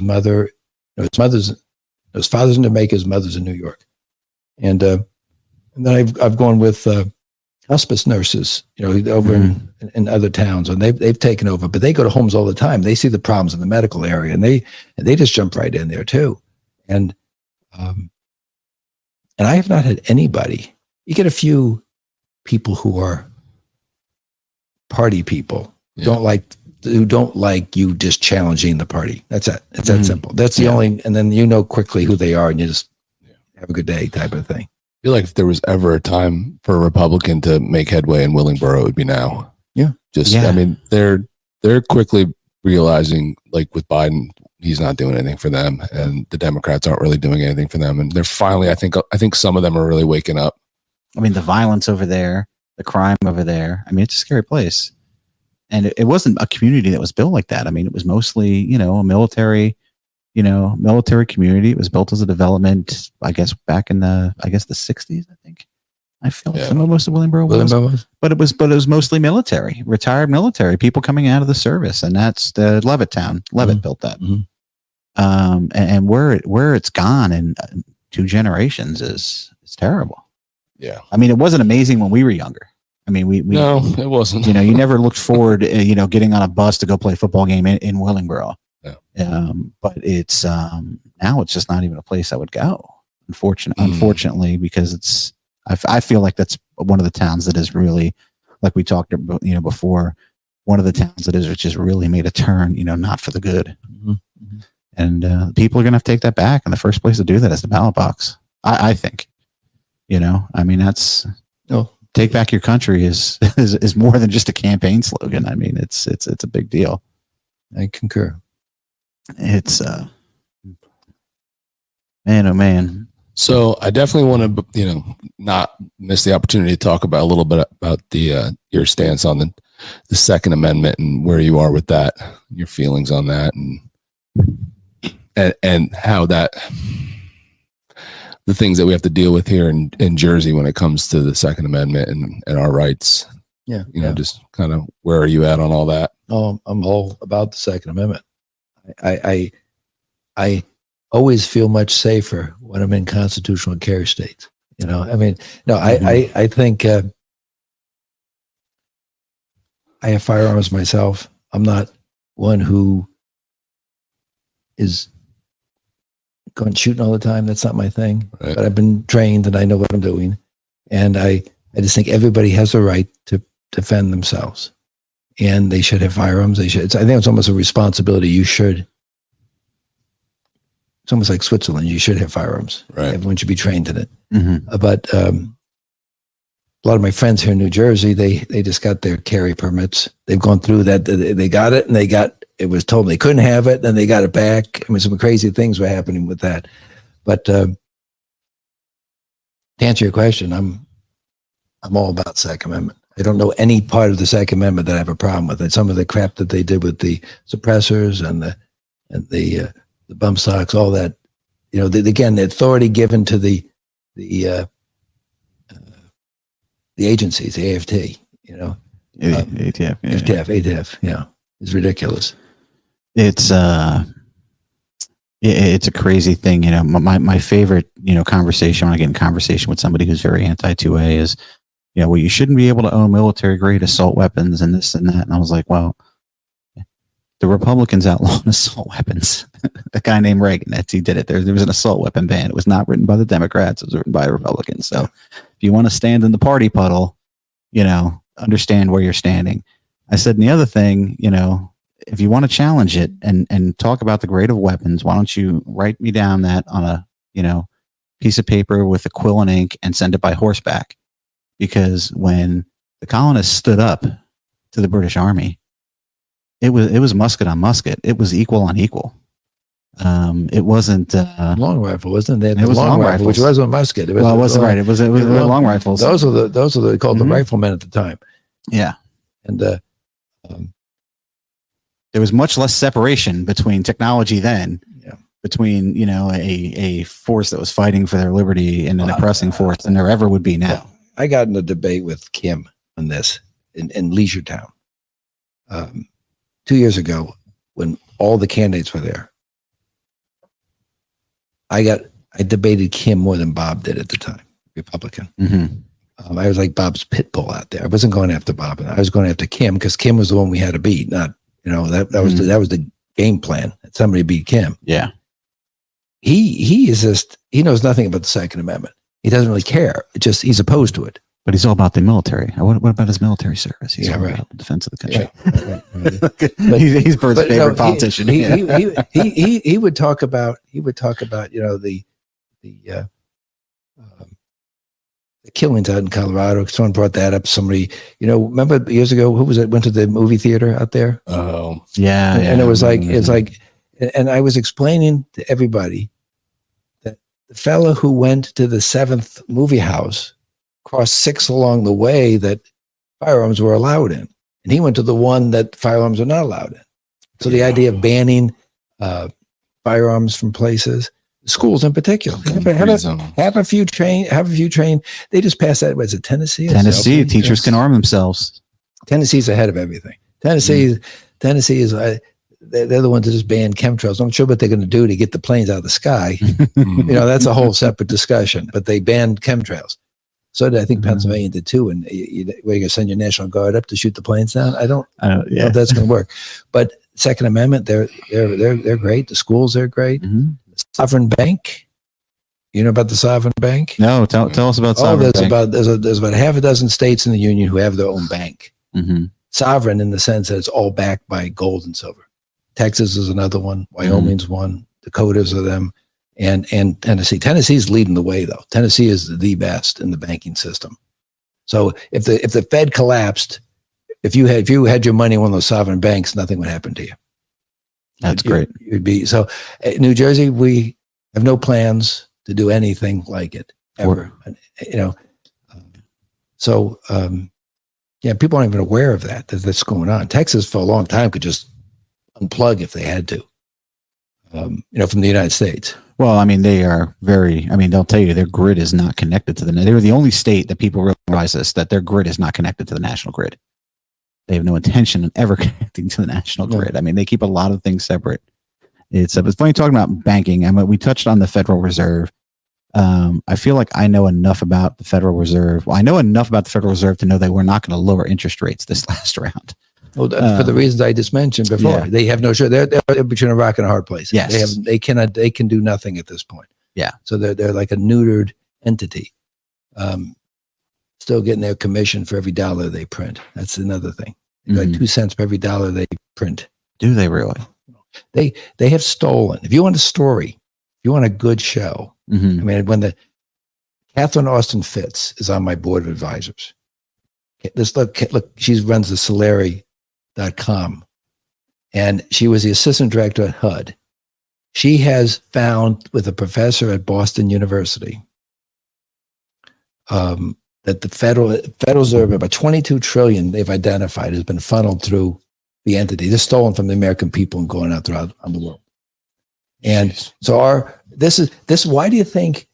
father's in Jamaica. His mother's in New York. And then I've gone with hospice nurses, over in other towns, and they've taken over, but they go to homes all the time. They see the problems in the medical area, and they just jump right in there too. And I have not had anybody. You get a few people who are party people, who don't like you just challenging the party. That's it. It's that simple. That's the only, and then quickly who they are, and you just have a good day type of thing. I feel like if there was ever a time for a Republican to make headway in Willingboro, it would be now. Yeah. I mean, they're quickly realizing, like with Biden, he's not doing anything for them, and the Democrats aren't really doing anything for them. And they're finally, I think some of them are really waking up. I mean, the violence over there, the crime over there. I mean, it's a scary place. And it wasn't a community that was built like that. I mean, it was mostly, a military community. It was built as a development, I guess, back in the 60s, I think. I feel like most of Willingboro was. But it was mostly military, retired military, people coming out of the service. And that's the Levittown. Levitt built that. And where it's gone in 2 generations is terrible. Yeah. I mean, it wasn't amazing when we were younger. I mean, no, it wasn't. You never looked forward, getting on a bus to go play a football game in Willingboro. Yeah. But it's now it's just not even a place I would go. Unfortunately, because I feel like that's one of the towns that is really, like we talked about, before, one of the towns that is just really made a turn, not for the good. And people are going to have to take that back. And the first place to do that is the ballot box. I think. I mean, that's take back your country is more than just a campaign slogan. I mean, it's a big deal. I concur. It's man, oh man. So I definitely want to, not miss the opportunity to talk about a little bit about your stance on the Second Amendment and where you are with that, your feelings on that, and how that, the things that we have to deal with here in Jersey when it comes to the Second Amendment and our rights. Yeah. Just kind of where are you at on all that? Oh, I'm all about the Second Amendment. I always feel much safer when I'm in constitutional carry states. I mean, no, I think I have firearms myself. I'm not one who is going shooting all the time. That's not my thing. Right. But I've been trained and I know what I'm doing. And I just think everybody has a right to defend themselves. And they should have firearms. I think it's almost a responsibility. You should it's almost like Switzerland. You should have firearms. Right. Everyone should be trained in it. Mm-hmm. But a lot of my friends here in New Jersey, they just got their carry permits. They've gone through that. They got it, and it was told they couldn't have it, and they got it back. I mean, some crazy things were happening with that. But to answer your question, I'm all about Second Amendment. I don't know any part of the Second Amendment that I have a problem with. And some of the crap that they did with the suppressors and the bump stocks, all that, again, the authority given to the agencies, the AFT, ATF, is ridiculous. It's a crazy thing. My favorite, conversation when I get in conversation with somebody who's very anti-2A is, well, you shouldn't be able to own military grade assault weapons and this and that. And I was like, well, the Republicans outlawed assault weapons. A guy named Reagan, he did it. There was an assault weapon ban. It was not written by the Democrats. It was written by Republicans. So if you want to stand in the party puddle, understand where you're standing. I said, and the other thing, if you want to challenge it and talk about the grade of weapons, why don't you write me down that on a, piece of paper with a quill and ink and send it by horseback? Because when the colonists stood up to the British Army, it was musket on musket. It was equal on equal. It wasn't long rifle, wasn't it? It was long rifle, which wasn't a musket. It wasn't right. It was long rifles. Those are they called the riflemen at the time. Yeah, and there was much less separation between technology then. Between a force that was fighting for their liberty and an oppressing force than there ever would be now. I got in a debate with Kim on this in Leisure Town 2 years ago when all the candidates were there. I debated Kim more than Bob did at the time, Republican. Mm-hmm. I was like Bob's pit bull out there. I wasn't going after Bob, and I was going after Kim because Kim was the one we had to beat. Not that was that was the game plan. Somebody beat Kim. Yeah. He is just, he knows nothing about the Second Amendment. He doesn't really care. He's opposed to it. But he's all about the military. What about his military service? He's all right. about the defense of the country. Yeah, But he's Bert's favorite politician. He would talk about the killings out in Colorado. Someone brought that up. Somebody, remember years ago, who was it? Went to the movie theater out there. Oh, yeah. And it was like, and I was explaining to everybody that the fellow who went to the 7th movie house crossed 6 along the way that firearms were allowed in. And he went to the one that firearms are not allowed in. So the idea of banning firearms from places, schools in particular, have a few train. They just passed that. Was it Tennessee? Tennessee, teachers can arm themselves. Tennessee's ahead of everything. Tennessee is, they're the ones that just banned chemtrails. I'm not sure what they're going to do to get the planes out of the sky. That's a whole separate discussion, but they banned chemtrails. So I think Pennsylvania did too. And where you going to send your National Guard up to shoot the planes down? I don't know if that's going to work. But Second Amendment, they're great. The schools are great. Mm-hmm. The sovereign bank. You know about the sovereign bank? No, tell us about sovereign bank. There's about half a dozen states in the union who have their own bank. Mm-hmm. Sovereign in the sense that it's all backed by gold and silver. Texas is another one. Wyoming's one. Dakotas are them. And Tennessee. Tennessee's leading the way, though. Tennessee is the best in the banking system. So if the Fed collapsed, if you had your money in one of those sovereign banks, nothing would happen to you. That's great. You'd be so. New Jersey, we have no plans to do anything like it ever. People aren't even aware of that's going on. Texas for a long time could just unplug if they had to, from the United States. Well, I mean, they'll tell you their grid is not connected to they were the only state that people realize this, that their grid is not connected to the national grid. They have no intention of ever connecting to the national grid. I mean, they keep a lot of things separate. It's funny talking about banking. I mean, we touched on the Federal Reserve. I feel like I know enough about the Federal Reserve. Well, I know enough about the Federal Reserve to know they were not going to lower interest rates this last round. Well, for the reasons I just mentioned before, they have no share. They're between a rock and a hard place. Yes, they can do nothing at this point. Yeah, so they're like a neutered entity, still getting their commission for every dollar they print. That's another thing. Like 2 cents per every dollar they print. Do they really? They have stolen. If you want a story, you want a good show, I mean, when Catherine Austin Fitz is on my board of advisors. Look, she runs the Solari.com, and she was the assistant director at HUD. She has found with a professor at Boston University that the Federal Reserve, about 22 trillion they've identified has been funneled through the entity. They're stolen from the American people and going out throughout the world. And so why do you think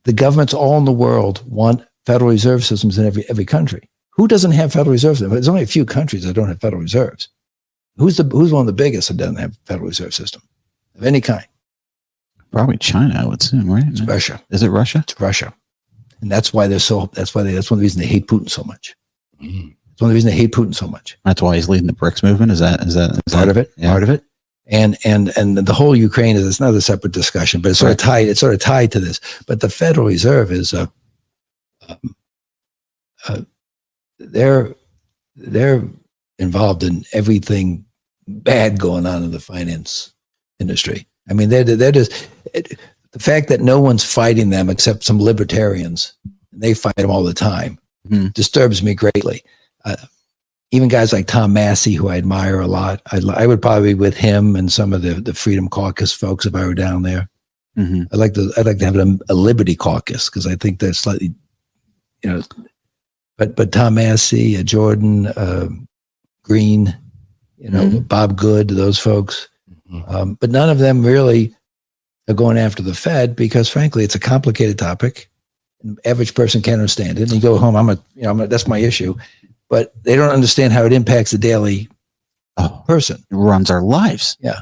the governments all in the world want Federal Reserve systems in every country? Who doesn't have Federal Reserves? There's only a few countries that don't have Federal Reserves. Who's one of the biggest that doesn't have a Federal Reserve system of any kind? Probably China, I would assume, right? It's Russia. Is it Russia? It's Russia. And that's one of the reasons they hate Putin so much. It's one of the reasons they hate Putin so much. That's why he's leading the BRICS movement. Is that part of it? Yeah. Part of it. And the whole Ukraine it's another separate discussion, but it's sort of tied. It's sort of tied to this. But the Federal Reserve is they're involved in everything bad going on in the finance industry. I mean, they're just the fact that no one's fighting them except some libertarians, and they fight them all the time, disturbs me greatly. Even guys like Tom Massey, who I admire a lot, I would probably be with him and some of the Freedom Caucus folks if I were down there. I'd like to have a Liberty Caucus because I think they're slightly, But Tom Massey, Jordan, Green, Bob Good, those folks, but none of them really are going after the Fed because, frankly, it's a complicated topic. An average person can't understand it. And you go home, that's my issue. But they don't understand how it impacts the daily person. It runs our lives. Yeah.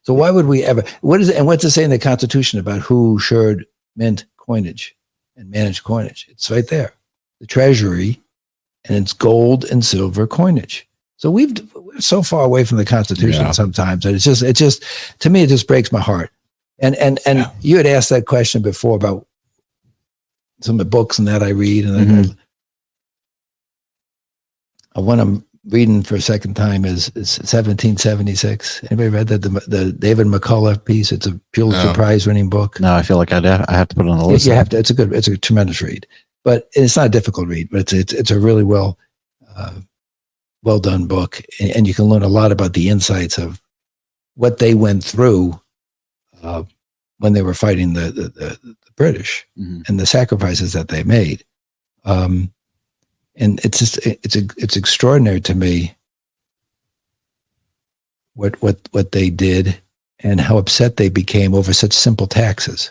So why would we ever? What's it say in the Constitution about who should mint coinage and manage coinage? It's right there. The Treasury, and it's gold and silver coinage. So we're so far away from the Constitution sometimes. And it's just to me, it just breaks my heart. And you had asked that question before about some of the books and that I read, and one I'm reading for a second time is 1776. Anybody read that? The David McCullough piece? It's a Pulitzer Prize winning book. No, I feel like I have to put it on the list. You have to. It's a tremendous read, but it's not a difficult read. But it's a really well done book, and you can learn a lot about the insights of what they went through when they were fighting the British and the sacrifices that they made. And it's extraordinary to me what they did and how upset they became over such simple taxes.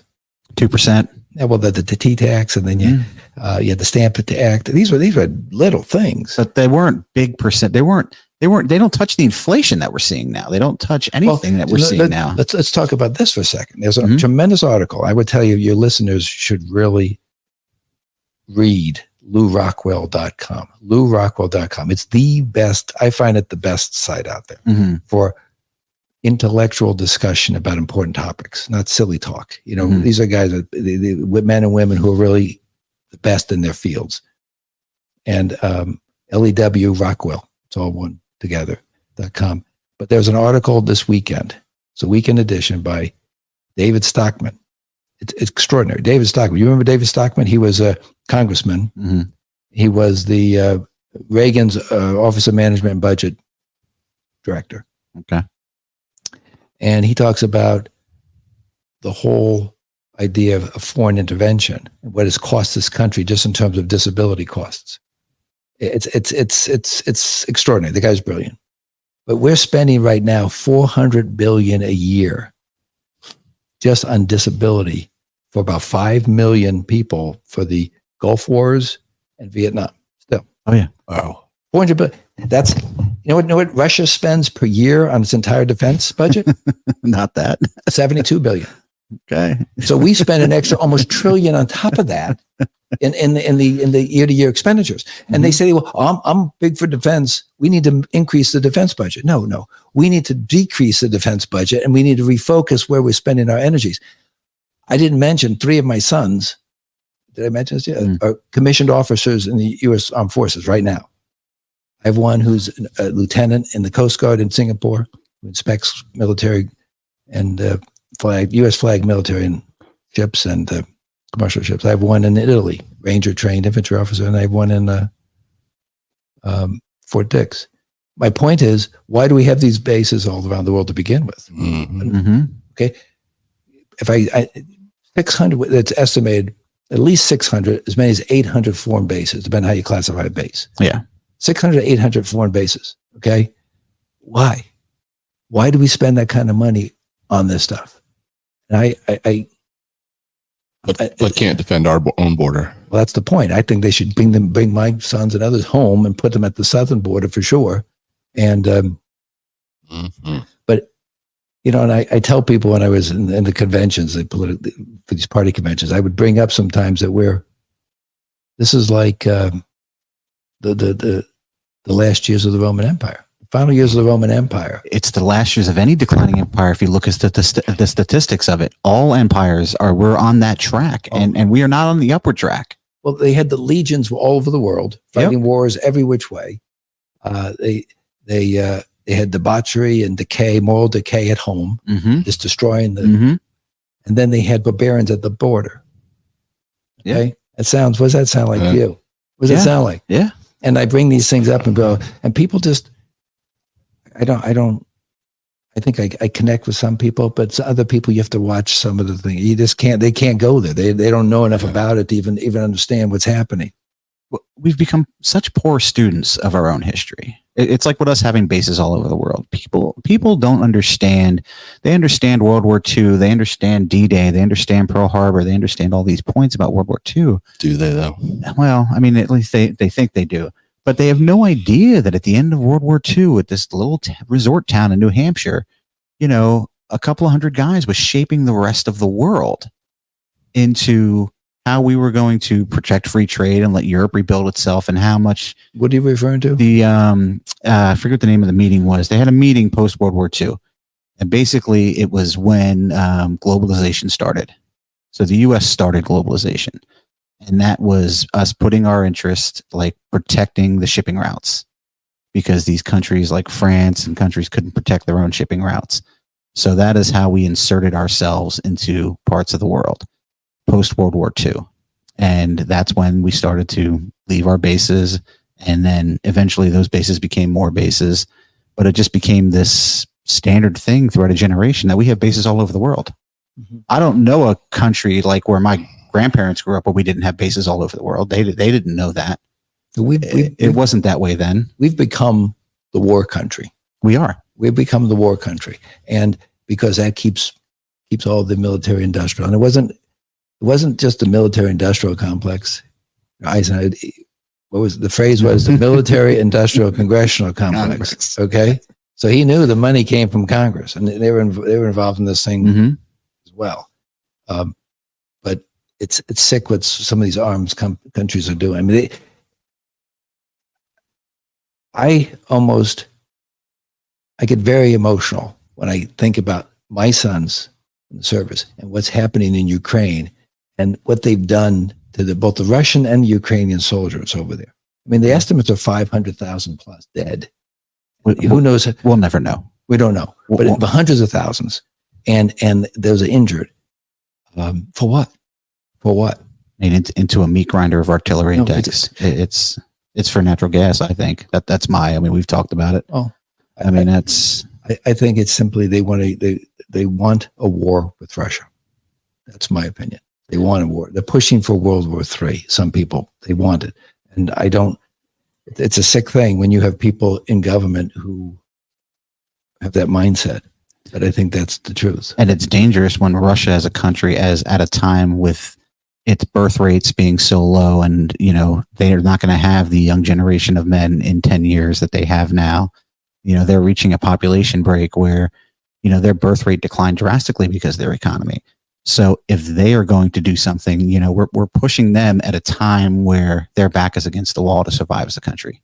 2%. Yeah, well, the T tax, and then you had the Stamp Act. These were little things, but they weren't big percent. They don't touch the inflation that we're seeing now. They don't touch anything that we're seeing now. Let's talk about this for a second. There's a tremendous article. I would tell you, your listeners should really read LouRockwell.com. LouRockwell.com. It's the best. I find it the best site out there for intellectual discussion about important topics, not silly talk. These are guys, men and women who are really the best in their fields. And LEW Rockwell, it's all one together.com. But there's an article this weekend. It's a weekend edition by David Stockman. It's extraordinary. David Stockman. You remember David Stockman? He was a congressman. He was the Reagan's Office of Management and Budget director. Okay. And he talks about the whole idea of foreign intervention and what it's cost this country just in terms of disability costs. It's extraordinary. The guy's brilliant. But we're spending right now $400 billion a year just on disability for about 5 million people for the Gulf Wars and Vietnam. Still. Oh yeah. Wow. 400 billion. That's you know what Russia spends per year on its entire defense budget? Not that. 72 billion. Okay. So we spend an extra almost trillion on top of that in the year-to-year expenditures. And they say, well, I'm big for defense. We need to increase the defense budget. No. We need to decrease the defense budget, and we need to refocus where we're spending our energies. I didn't mention 3 of my sons. Did I mention this? Yeah, are commissioned officers in the U.S. Armed Forces right now. I have one who's a lieutenant in the Coast Guard in Singapore, who inspects military and U.S. flag military ships and commercial ships. I have one in Italy, Ranger trained infantry officer, and I have one in Fort Dix. My point is, why do we have these bases all around the world to begin with? Okay, if I 600, it's estimated at least 600, as many as 800 foreign bases, depending on how you classify a base. Yeah. 600 to 800 foreign bases. Okay. Why? Why do we spend that kind of money on this stuff? And but can't defend our own border. well, that's the point. I think they should bring my sons and others home and put them at the southern border for sure. And, but you know, and I tell people when I was in the conventions, these party conventions, I would bring up sometimes that this is like the last years of the Roman Empire, the final years of the Roman Empire. It's the last years of any declining empire. If you look at the statistics of it, all empires we're on that track, and we are not on the upward track. Well, they had the legions all over the world fighting wars every which way. They had debauchery and decay, moral decay at home, just destroying the. And then they had barbarians at the border. Okay, what does that sound like to you? What does that sound like? Yeah. And I bring these things up and go, and people just, I think I connect with some people, but other people you have to watch some of the things. You just can't. They can't go there. They don't know enough about it to even understand what's happening. We've become such poor students of our own history. It's like with us having bases all over the world. People don't understand. They understand World War II. They understand D-Day. They understand Pearl Harbor. They understand all these points about World War II. Do they though? Well, I mean, at least they think they do. But they have no idea that at the end of World War II, at this little resort town in New Hampshire, you know, a couple of hundred guys was shaping the rest of the world into how we were going to protect free trade and let Europe rebuild itself, and how much. What are you referring to? I forget what the name of the meeting was. They had a meeting post World War II, and basically it was when globalization started. So the U.S. started globalization, and that was us putting our interest, like protecting the shipping routes, because these countries like France and countries couldn't protect their own shipping routes. So that is how we inserted ourselves into parts of the world post World War II. And that's when we started to leave our bases. And then eventually those bases became more bases, but it just became this standard thing throughout a generation that we have bases all over the world. I don't know a country like where my grandparents grew up where we didn't have bases all over the world. They didn't know that. It wasn't that way then. We've become the war country. We are. We've become the war country. And because that keeps all the military industrial. And it wasn't just the military industrial complex. Eisenhower, what was the phrase? Was the military industrial congressional complex? Okay, so he knew the money came from Congress, and they were involved in this thing as well. But it's sick what some of these arms countries are doing. I mean, I get very emotional when I think about my sons in the service and what's happening in Ukraine. And what they've done to both the Russian and the Ukrainian soldiers over there. I mean, the estimates are 500,000 plus dead. Who knows? We'll never know. We don't know. But hundreds of thousands. And those are injured. For what? For what? Made into a meat grinder of artillery and tanks. It's for natural gas, I think. That's we've talked about it. I think it's simply they want a war with Russia. That's my opinion. They want a war. They're pushing for World War III. Some people, they want it. And it's a sick thing when you have people in government who have that mindset. But I think that's the truth. And it's dangerous when Russia as a country, as at a time with its birth rates being so low, and, you know, they are not going to have the young generation of men in 10 years that they have now. You know, they're reaching a population break where, you know, their birth rate declined drastically because of their economy. So if they are going to do something, you know, we're pushing them at a time where their back is against the wall to survive as a country.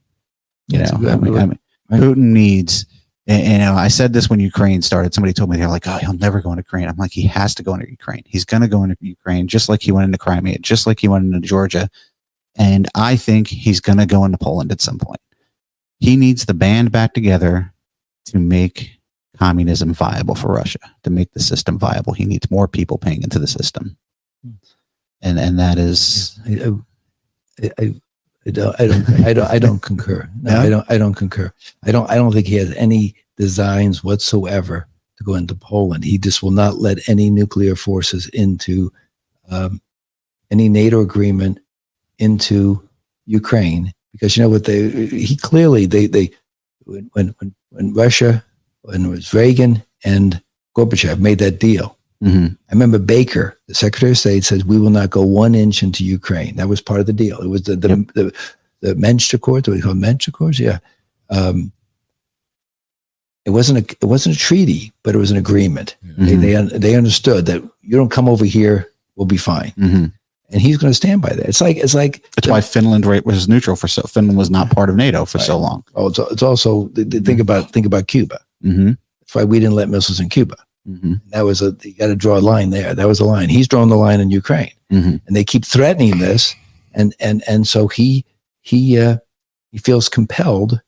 Putin needs, and, you know, I said this when Ukraine started. Somebody told me, they're like, oh, he'll never go into Ukraine. I'm like, he has to go into Ukraine. He's going to go into Ukraine, just like he went into Crimea, just like he went into Georgia. And I think he's going to go into Poland at some point. He needs the band back together to make communism viable for Russia. To make the system viable, he needs more people paying into the system, and that is. I don't concur. No, I don't concur. I don't think he has any designs whatsoever to go into Poland. He just will not let any nuclear forces into any NATO agreement into Ukraine, because you know what he clearly when Russia, when it was Reagan and Gorbachev made that deal. Mm-hmm. I remember Baker, the Secretary of State, said we will not go 1 inch into Ukraine. That was part of the deal. It was the Minsk Accords. What do you call Minsk Accords? Yeah. It wasn't a treaty, but it was an agreement. Mm-hmm. They understood that you don't come over here, we'll be fine. Mm-hmm. And he's going to stand by that. It's like that's why Finland was neutral for Finland was not part of NATO for so long. Oh, it's also think about Cuba. Mm-hmm. That's why we didn't let missiles in Cuba. Mm-hmm. That was you got to draw a line there. That was a line. He's drawn the line in Ukraine, mm-hmm. and they keep threatening this, and so he feels compelled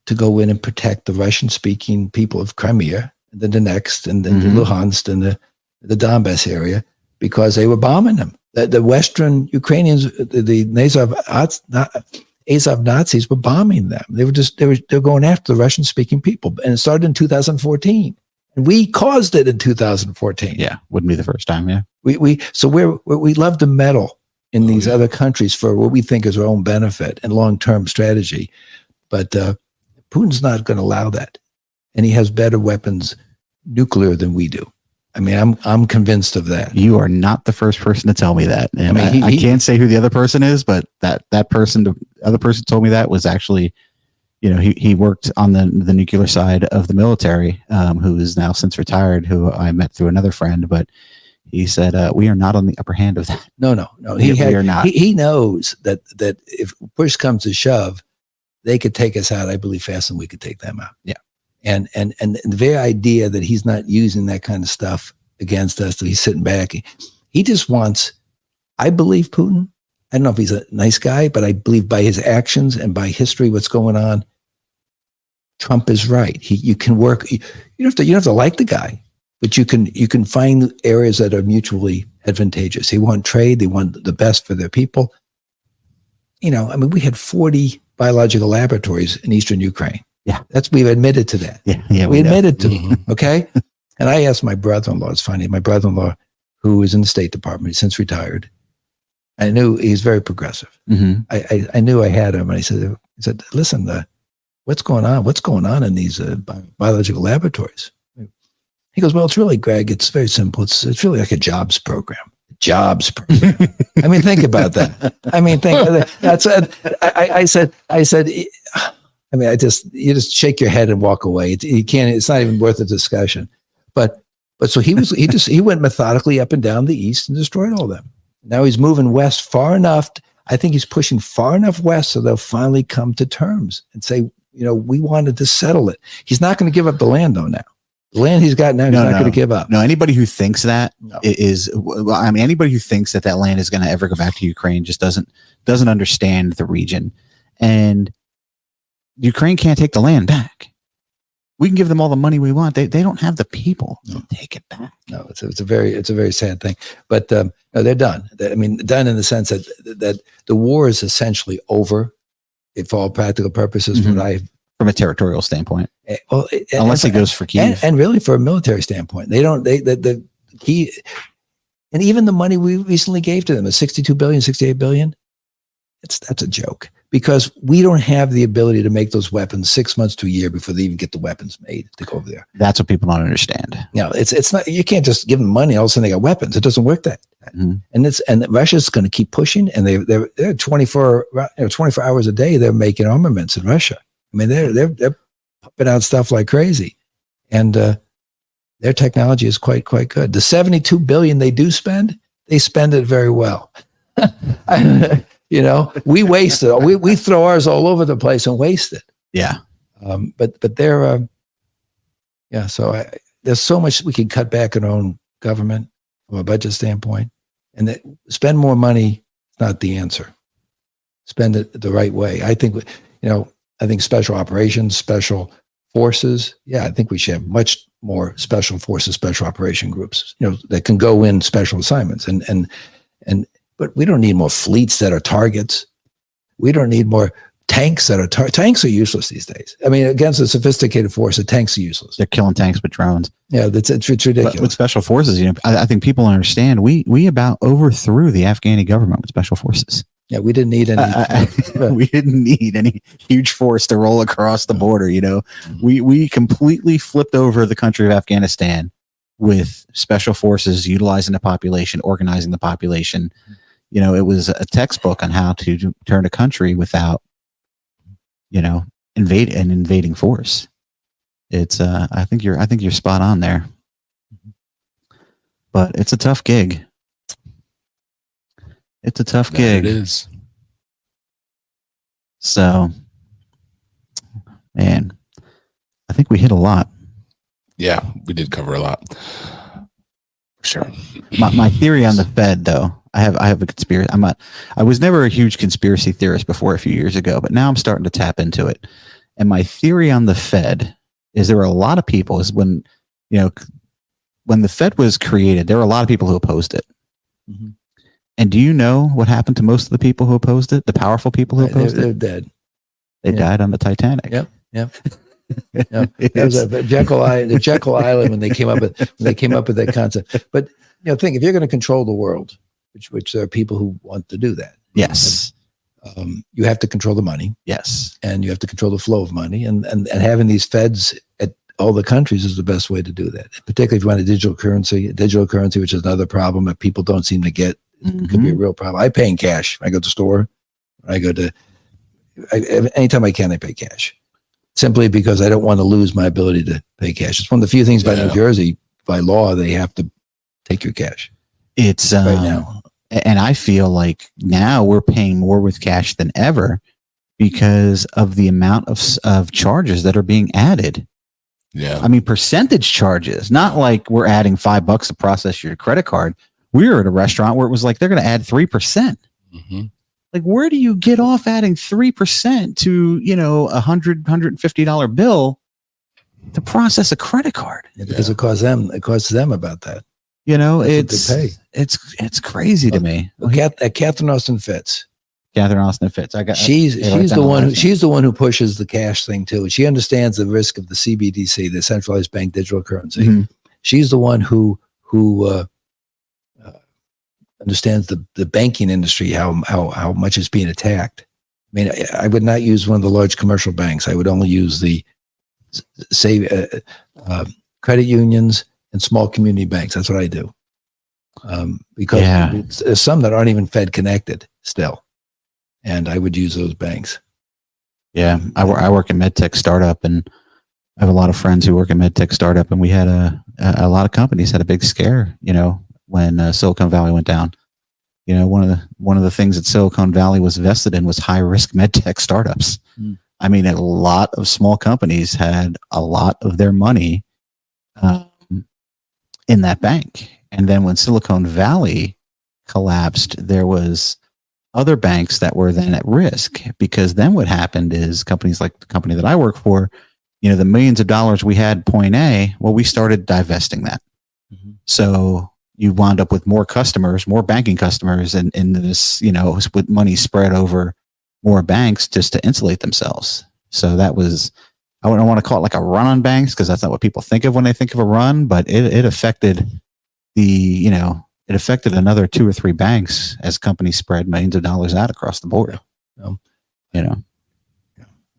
to go in and protect the Russian-speaking people of Crimea, and then the next, and then Mm-hmm. the Luhansk and the Donbass area, because they were bombing them. The Western Ukrainians, the Azov Nazis were bombing them. They were going after the Russian-speaking people, and it started in 2014. And we caused it in 2014. Yeah, wouldn't be the first time. Yeah, we love to meddle in these other countries for what we think is our own benefit and long-term strategy, but Putin's not going to allow that, and he has better weapons, nuclear, than we do. I mean, I'm convinced of that. You are not the first person to tell me that. And I mean, I can't say who the other person is, but that person, the other person told me that was actually, you know, he worked on the nuclear side of the military, who is now since retired, who I met through another friend, but he said, we are not on the upper hand of that. No. We are not. He knows that if push comes to shove, they could take us out, I believe, faster than we could take them out. Yeah. And the very idea that he's not using that kind of stuff against us, that he's sitting back, he just wants, I believe Putin, I don't know if he's a nice guy, but I believe by his actions and by history, what's going on, Trump is right. You can work, you don't have to like the guy, but you can find areas that are mutually advantageous. They want trade, they want the best for their people. You know, I mean, we had 40 biological laboratories in Eastern Ukraine. Yeah. We've admitted to that. Yeah. We admitted to it. Okay. And I asked my brother-in-law, it's funny, my brother-in-law, who is in the State Department, he's since retired. I knew he's very progressive. Mm-hmm. I knew I had him. And he said, listen, what's going on? What's going on in these biological laboratories? He goes, well, it's really, Greg, it's very simple. It's really like a jobs program. I mean, think about that. I mean, that's I said, I mean, you just shake your head and walk away. You can't, it's not even worth a discussion. But so he went methodically up and down the east and destroyed all of them. Now he's moving west far enough. I think he's pushing far enough west so they'll finally come to terms and say, you know, we wanted to settle it. He's not going to give up the land though now. The land he's got now, he's not going to give up. No, anybody who thinks that anybody who thinks that land is going to ever go back to Ukraine just doesn't understand the region. And Ukraine can't take the land back. We can give them all the money we want. They don't have the people to take it back. No, it's a very sad thing. But no, they're done. Done in the sense that the war is essentially over, for all practical purposes. Mm-hmm. From a territorial standpoint, unless it goes for Kyiv, and really for a military standpoint, the key, and even the money we recently gave to them, the 62 billion, 68 billion, that's a joke, because we don't have the ability to make those weapons 6 months to a year before they even get the weapons made to go over there. That's what people don't understand. No, it's not. You can't just give them money all of a sudden they got weapons. It doesn't work that. Mm-hmm. And Russia's going to keep pushing, and they're 24 hours a day they're making armaments in Russia. I mean, they're pumping out stuff like crazy, and their technology is quite good. The 72 billion they do spend, they spend it very well. You know, we waste it. We throw ours all over the place and waste it. Yeah. But they're So there's so much we can cut back in our own government from a budget standpoint, and that spend more money is not the answer. Spend it the right way. I think special operations, special forces. Yeah, I think we should have much more special forces, special operation groups, that can go in special assignments. But we don't need more fleets that are targets. We don't need more tanks that are tanks are useless these days. I mean, against a sophisticated force, the tanks are useless. They're killing tanks with drones. Yeah, it's ridiculous. But with special forces, I think people understand we about overthrew the Afghani government with special forces. Yeah, we didn't need any. We didn't need any huge force to roll across the border. We completely flipped over the country of Afghanistan with special forces, utilizing the population, organizing the population. It was a textbook on how to turn a country without, invading force. It's I think you're spot on there, but it's a tough gig. It's a tough gig. It is. So, man, I think we hit a lot. Yeah, we did cover a lot. For sure. My theory on the Fed, though, I have a conspiracy. I was never a huge conspiracy theorist before a few years ago, but now I'm starting to tap into it. And my theory on the Fed is there were a lot of people when the Fed was created, there were a lot of people who opposed it. Mm-hmm. And do you know what happened to most of the people who opposed it? The powerful people who opposed they're it? Dead. They died on the Titanic. Yep. It was a Jekyll Island when they came up with that concept. But think if you're going to control the world, which there are people who want to do that. Yes. You have to control the money. Yes. And you have to control the flow of money. And having these feds at all the countries is the best way to do that. Particularly if you want a digital currency, which is another problem that people don't seem to get. It could be a real problem. I pay in cash. I go to the store. Anytime I can, I pay cash. Simply because I don't want to lose my ability to pay cash. It's one of the few things about New Jersey, by law, they have to take your cash. It's right now. And I feel like now we're paying more with cash than ever because of the amount of charges that are being added. Yeah. I mean, percentage charges, not like we're adding $5 to process your credit card. We were at a restaurant where it was like, they're going to add 3%. Mm-hmm. Like, where do you get off adding 3% to, $150 bill to process a credit card? Because it costs them about that. It's crazy to me. Catherine Austin Fitts. Catherine Austin Fitts. She's the one who pushes the cash thing too. She understands the risk of the CBDC, the centralized bank digital currency. Mm-hmm. She's the one who understands the banking industry, how much is being attacked. I mean, I would not use one of the large commercial banks. I would only use the credit unions and small community banks. That's what I do. Because there's some that aren't even Fed connected still. And I would use those banks. Yeah. I work in medtech startup, and I have a lot of friends who work in medtech startup, and we had a lot of companies had a big scare, when Silicon Valley went down. One of the things that Silicon Valley was vested in was high risk medtech startups. Mm. I mean, a lot of small companies had a lot of their money in that bank. And then when Silicon Valley collapsed, there was other banks that were then at risk, because then what happened is companies like the company that I work for, the millions of dollars we had point A, well, we started divesting that. Mm-hmm. So you wound up with more customers, more banking customers, and in this, with money spread over more banks just to insulate themselves. So that was, I don't want to call it like a run on banks, because that's not what people think of when they think of a run, but it affected it affected another 2 or 3 banks as companies spread millions of dollars out across the board. I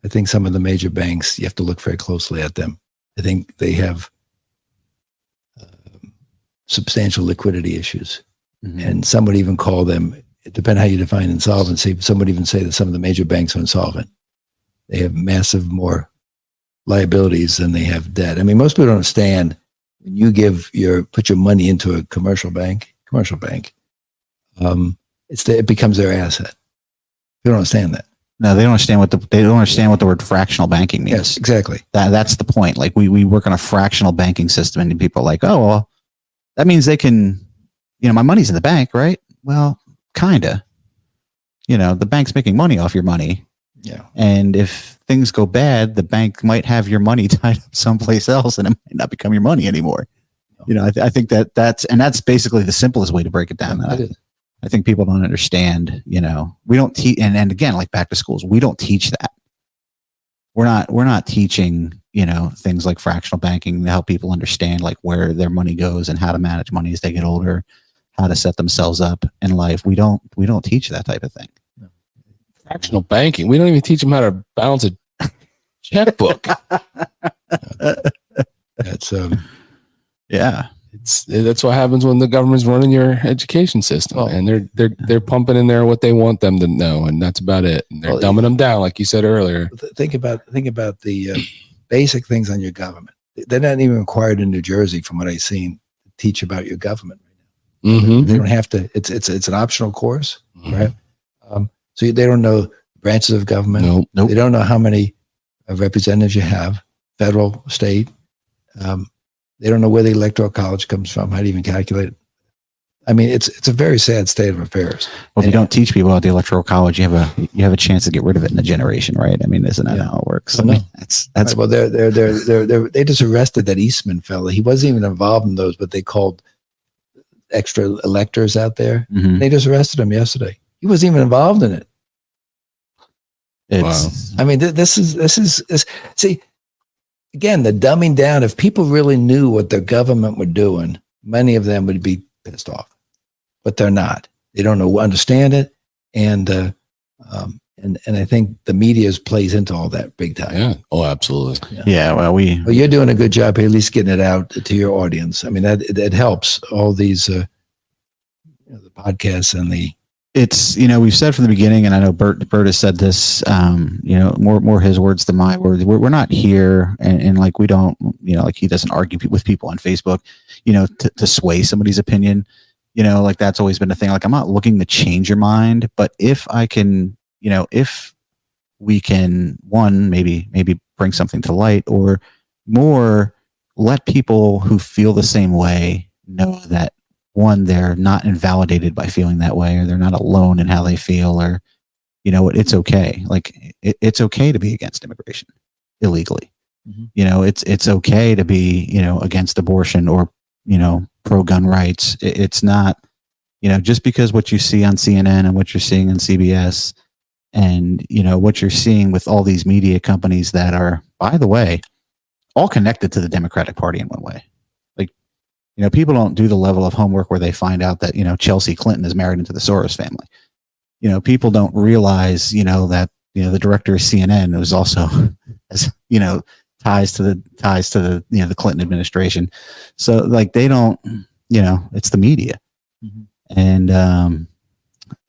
think some of the major banks, you have to look very closely at them. I think they have substantial liquidity issues. Mm-hmm. And some would even call them, it depends how you define insolvency, but some would even say that some of the major banks are insolvent. They have massive more liabilities than they have debt. I mean, most people don't understand, when you put your money into a commercial bank, it becomes their asset. They don't understand that. No, they don't understand what the word fractional banking means. Yes, exactly. That's the point. Like we work on a fractional banking system, and people are like, oh, well, that means they can, my money's in the bank, right? Well, kinda. The bank's making money off your money. Yeah. And if things go bad, the bank might have your money tied up someplace else, and it might not become your money anymore. I think that's basically the simplest way to break it down. I think people don't understand. We don't teach, and again, like back to schools, we don't teach that. We're not teaching, things like fractional banking to help people understand like where their money goes and how to manage money as they get older, how to set themselves up in life. We don't teach that type of thing. Fractional banking. We don't even teach them how to balance a checkbook. That's yeah. That's what happens when the government's running your education system, and they're pumping in there what they want them to know, and that's about it. And they're dumbing them down, like you said earlier. Think about the basic things on your government. They're not even required in New Jersey, from what I've seen, to teach about your government right now. Mm-hmm. They don't have to. It's an optional course, Mm-hmm. right? So they don't know branches of government. Nope. They don't know how many representatives you have, federal, state. They don't know where the electoral college comes from, how to even calculate it. I mean, it's a very sad state of affairs. Well, if you don't teach people about the electoral college, you have a chance to get rid of it in a generation, right? I mean, isn't that how it works? I mean, that's right, well, they just arrested that Eastman fella. He wasn't even involved in those, but they called extra electors out there. Mhm. They just arrested him yesterday. He wasn't even involved in it. It's I mean, this is see, again, the dumbing down. If people really knew what their government were doing, many of them would be pissed off, but they're not. They don't understand it, and I think the media plays into all that big time. Yeah. Oh, absolutely. yeah. Well, Well, you're doing a good job at least getting it out to your audience. I mean, that helps. All these the podcasts and the. It's, we've said from the beginning, and I know Bert has said this, more his words than my words. We're not here, and like we don't, like he doesn't argue with people on Facebook, to sway somebody's opinion, like that's always been a thing. Like I'm not looking to change your mind, but if I can, if we can, one, maybe bring something to light, or more, let people who feel the same way know that, one, they're not invalidated by feeling that way, or they're not alone in how they feel, or, it's okay. Like it's okay to be against immigration illegally. Mhm. It's okay to be, against abortion or, pro gun rights. It's not, just because what you see on CNN and what you're seeing on CBS and, what you're seeing with all these media companies that are, by the way, all connected to the Democratic Party in one way. People don't do the level of homework where they find out that, Chelsea Clinton is married into the Soros family. People don't realize, that, the director of CNN was also, has, ties to the, the Clinton administration. So like, they don't, it's the media. Mm-hmm. And,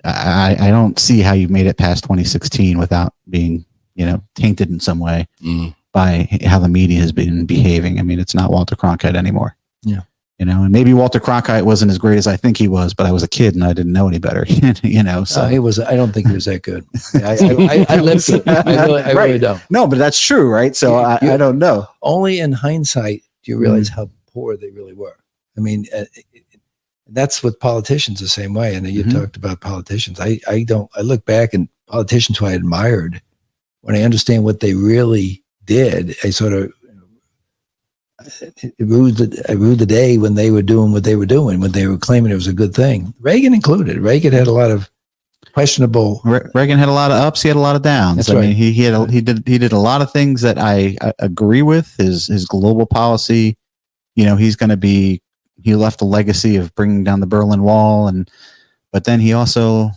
I don't see how you made it past 2016 without being, tainted in some way by how the media has been behaving. I mean, it's not Walter Cronkite anymore. Yeah. And maybe Walter Cronkite wasn't as great as I think he was, but I was a kid and I didn't know any better, so He was, I don't think he was that good. I lived it. I really don't. No, but that's true. Right. So I don't know. Only in hindsight do you realize how poor they really were. I mean, that's with politicians the same way. And you talked about politicians. I look back and politicians who I admired, when I understand what they really did, I sort of, I ruled the day when they were doing what they were doing, when they were claiming it was a good thing. Reagan included. Reagan had a lot of questionable. Reagan had a lot of ups. He had a lot of downs. That's I right. mean, he did a lot of things that I agree with. His global policy, he's going to be. He left a legacy of bringing down the Berlin Wall, but then he also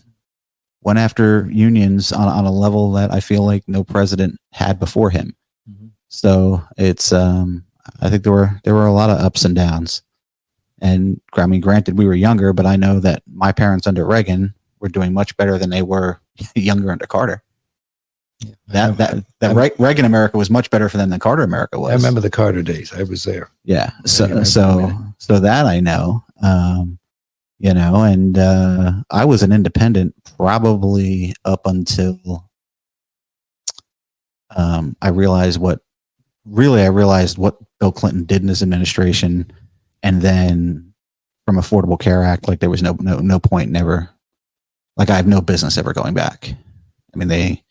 went after unions on a level that I feel like no president had before him. Mm-hmm. So it's. I think there were a lot of ups and downs, and I mean, granted, we were younger, but I know that my parents under Reagan were doing much better than they were younger under Carter. Yeah, Reagan America was much better for them than Carter America was. I remember the Carter days. I was there. Yeah, so that I know, and I was an independent probably up until I realized what Bill Clinton did in his administration, and then from Affordable Care Act, like there was no point never, like I have no business ever going back. I mean, they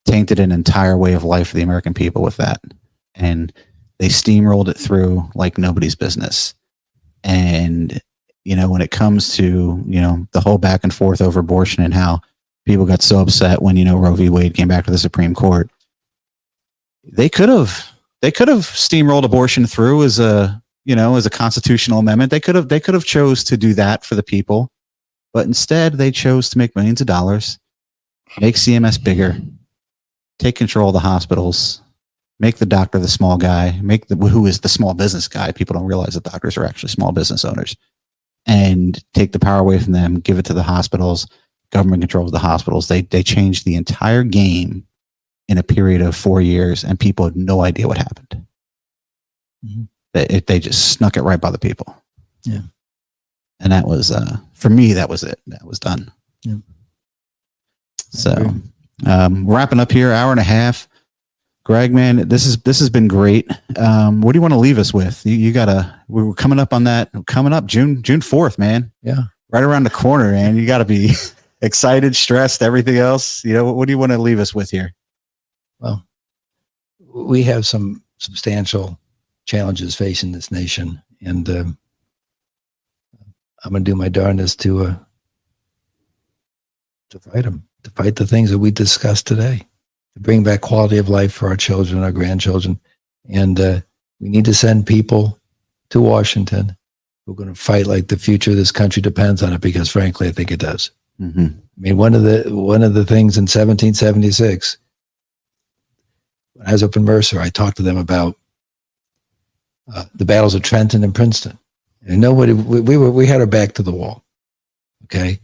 tainted an entire way of life for the American people with that. And they steamrolled it through like nobody's business. And, when it comes to, the whole back and forth over abortion and how people got so upset when, Roe v. Wade came back to the Supreme Court, they could have steamrolled abortion through as a constitutional amendment. They could have chose to do that for the people, but instead they chose to make millions of dollars, make CMS bigger, take control of the hospitals, make the doctor the small guy, who is the small business guy. People don't realize that doctors are actually small business owners, and take the power away from them, give it to the hospitals. Government controls the hospitals. They changed the entire game in a period of 4 years, and people had no idea what happened. Mm-hmm. They just snuck it right by the people. Yeah. And that was, for me, that was it. That was done. Yeah. So, wrapping up here, hour and a half. Greg, man, this has been great. What do you want to leave us with? We're coming up on that. June 4th, man. Yeah. Right around the corner, man. You got to be excited, stressed, everything else. What do you want to leave us with here? Well, we have some substantial challenges facing this nation, and I'm going to do my darndest to fight them, to fight the things that we discussed today, to bring back quality of life for our children, our grandchildren. And we need to send people to Washington who are going to fight like the future of this country depends on it, because frankly, I think it does. Mm-hmm. I mean, one of the things in 1776, when I was up in Mercer, I talked to them about the battles of Trenton and Princeton. And nobody, we had our back to the wall. Okay.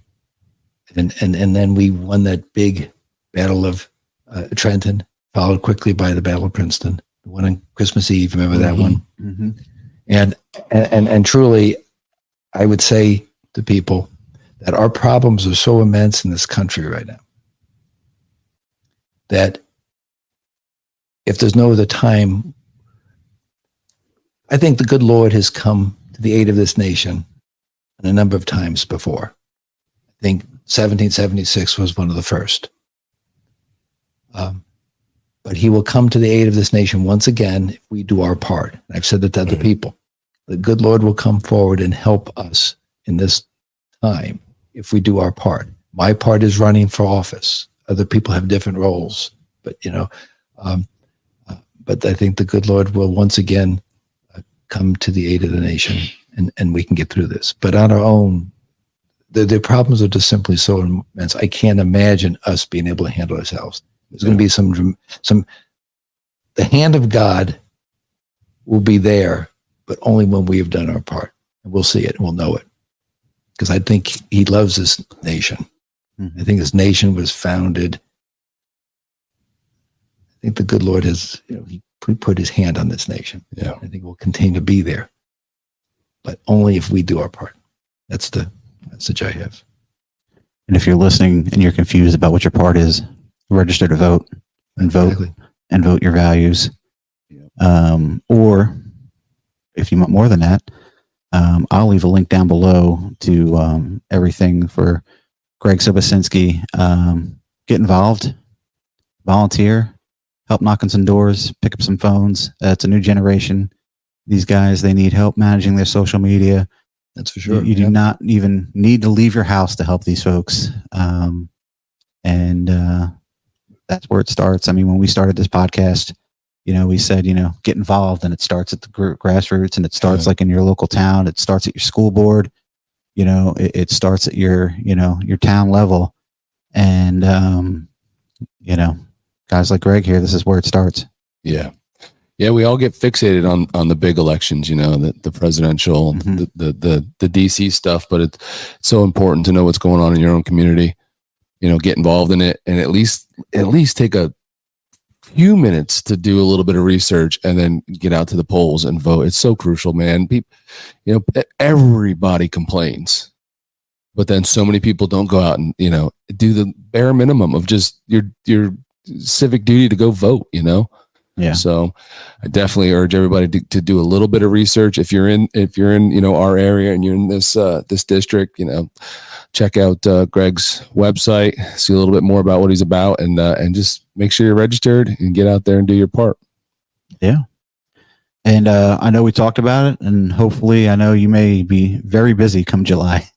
And then we won that big battle of Trenton, followed quickly by the Battle of Princeton, the one on Christmas Eve. Remember that one? Mm-hmm. And truly, I would say to people that our problems are so immense in this country right now that if there's no other time, I think the good Lord has come to the aid of this nation a number of times before. I think 1776 was one of the first. But he will come to the aid of this nation once again if we do our part. I've said that to other people. The good Lord will come forward and help us in this time if we do our part. My part is running for office. Other people have different roles, but but I think the good Lord will once again come to the aid of the nation, and we can get through this. But on our own, the problems are just simply so immense. I can't imagine us being able to handle ourselves. There's going to be some. The hand of God will be there, but only when we have done our part, and we'll see it and we'll know it. Because I think he loves this nation. Mm-hmm. I think this nation was founded. I think the good Lord has, he put his hand on this nation. Yeah. I think it will continue to be there, but only if we do our part. That's the message I have. And if you're listening and you're confused about what your part is, register to vote and vote your values. Or if you want more than that, I'll leave a link down below to everything for Greg Sobosinski. Get involved, volunteer, help knock on some doors, pick up some phones. It's a new generation. These guys, they need help managing their social media. That's for sure. You do not even need to leave your house to help these folks. And that's where it starts. I mean, when we started this podcast, we said, get involved, and it starts at the grassroots, and it starts like in your local town. It starts at your school board. It starts at your town level. And, guys like Greg here, this is where it starts. Yeah. Yeah. We all get fixated on the big elections, the presidential, mm-hmm. the DC stuff, but it's so important to know what's going on in your own community, get involved in it, and at least take a few minutes to do a little bit of research and then get out to the polls and vote. It's so crucial, man. People, everybody complains, but then so many people don't go out and, do the bare minimum of just your civic duty to go vote, Yeah. So I definitely urge everybody to do a little bit of research. If you're in, our area and you're in this district, check out Greg's website, see a little bit more about what he's about, and just make sure you're registered and get out there and do your part. Yeah. And I know we talked about it, and hopefully I know you may be very busy come July.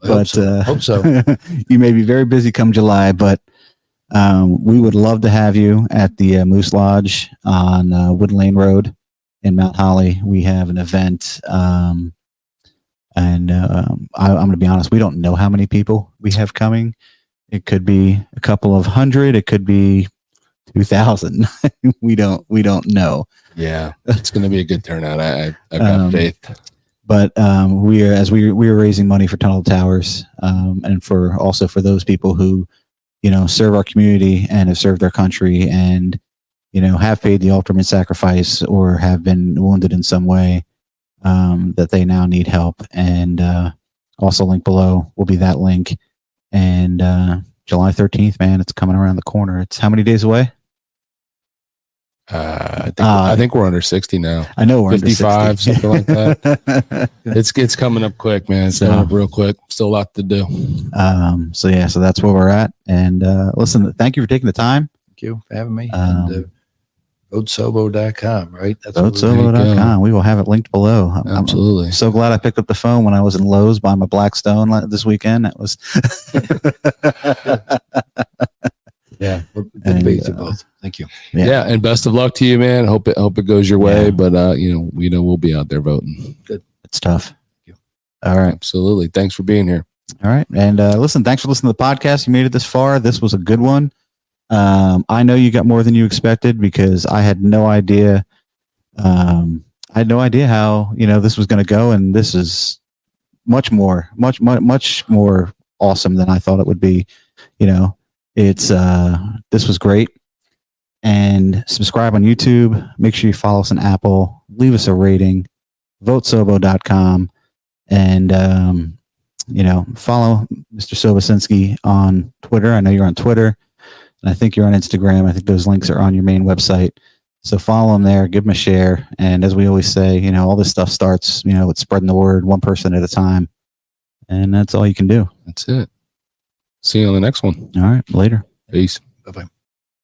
Hope so. You may be very busy come July, but we would love to have you at the Moose Lodge on Wood Lane Road in Mount Holly. We have an event, and I'm going to be honest, we don't know how many people we have coming. It could be a couple of hundred. It could be 2,000. we don't know. Yeah, it's going to be a good turnout. I've got faith. But we are raising money for Tunnel Towers, and for those people who, serve our community and have served their country and, have paid the ultimate sacrifice or have been wounded in some way, that they now need help. And also link below will be that link. And July 13th, man, it's coming around the corner. It's how many days away? I think we're under 60 now. I know we're 55, under 60. something like that. It's coming up quick, man. It's coming up real quick. Still a lot to do. So that's where we're at. And listen, thank you for taking the time. Thank you for having me. And votesobo.com, right? That's votesobo.com. We will have it linked below. Absolutely. I'm so glad I picked up the phone when I was in Lowe's buying my Blackstone this weekend. That was yeah. Both. Thank you. Yeah, and best of luck to you, man. Hope it goes your way. But we'll be out there voting. Good. It's tough. Thank you. All right. Absolutely. Thanks for being here. All right. And listen, thanks for listening to the podcast. You made it this far. This was a good one. I know you got more than you expected because I had no idea. I had no idea how this was going to go, and this is much more awesome than I thought it would be. It's this was great. And subscribe on YouTube. Make sure you follow us on Apple. Leave us a rating. votesobo.com. And follow Mr. Sobosinski on Twitter. I know you're on Twitter, and I think you're on Instagram. I think those links are on your main website. So follow him there, give him a share. And as we always say, all this stuff starts, with spreading the word one person at a time. And that's all you can do. That's it. See you on the next one. All right. Later. Peace. Bye-bye.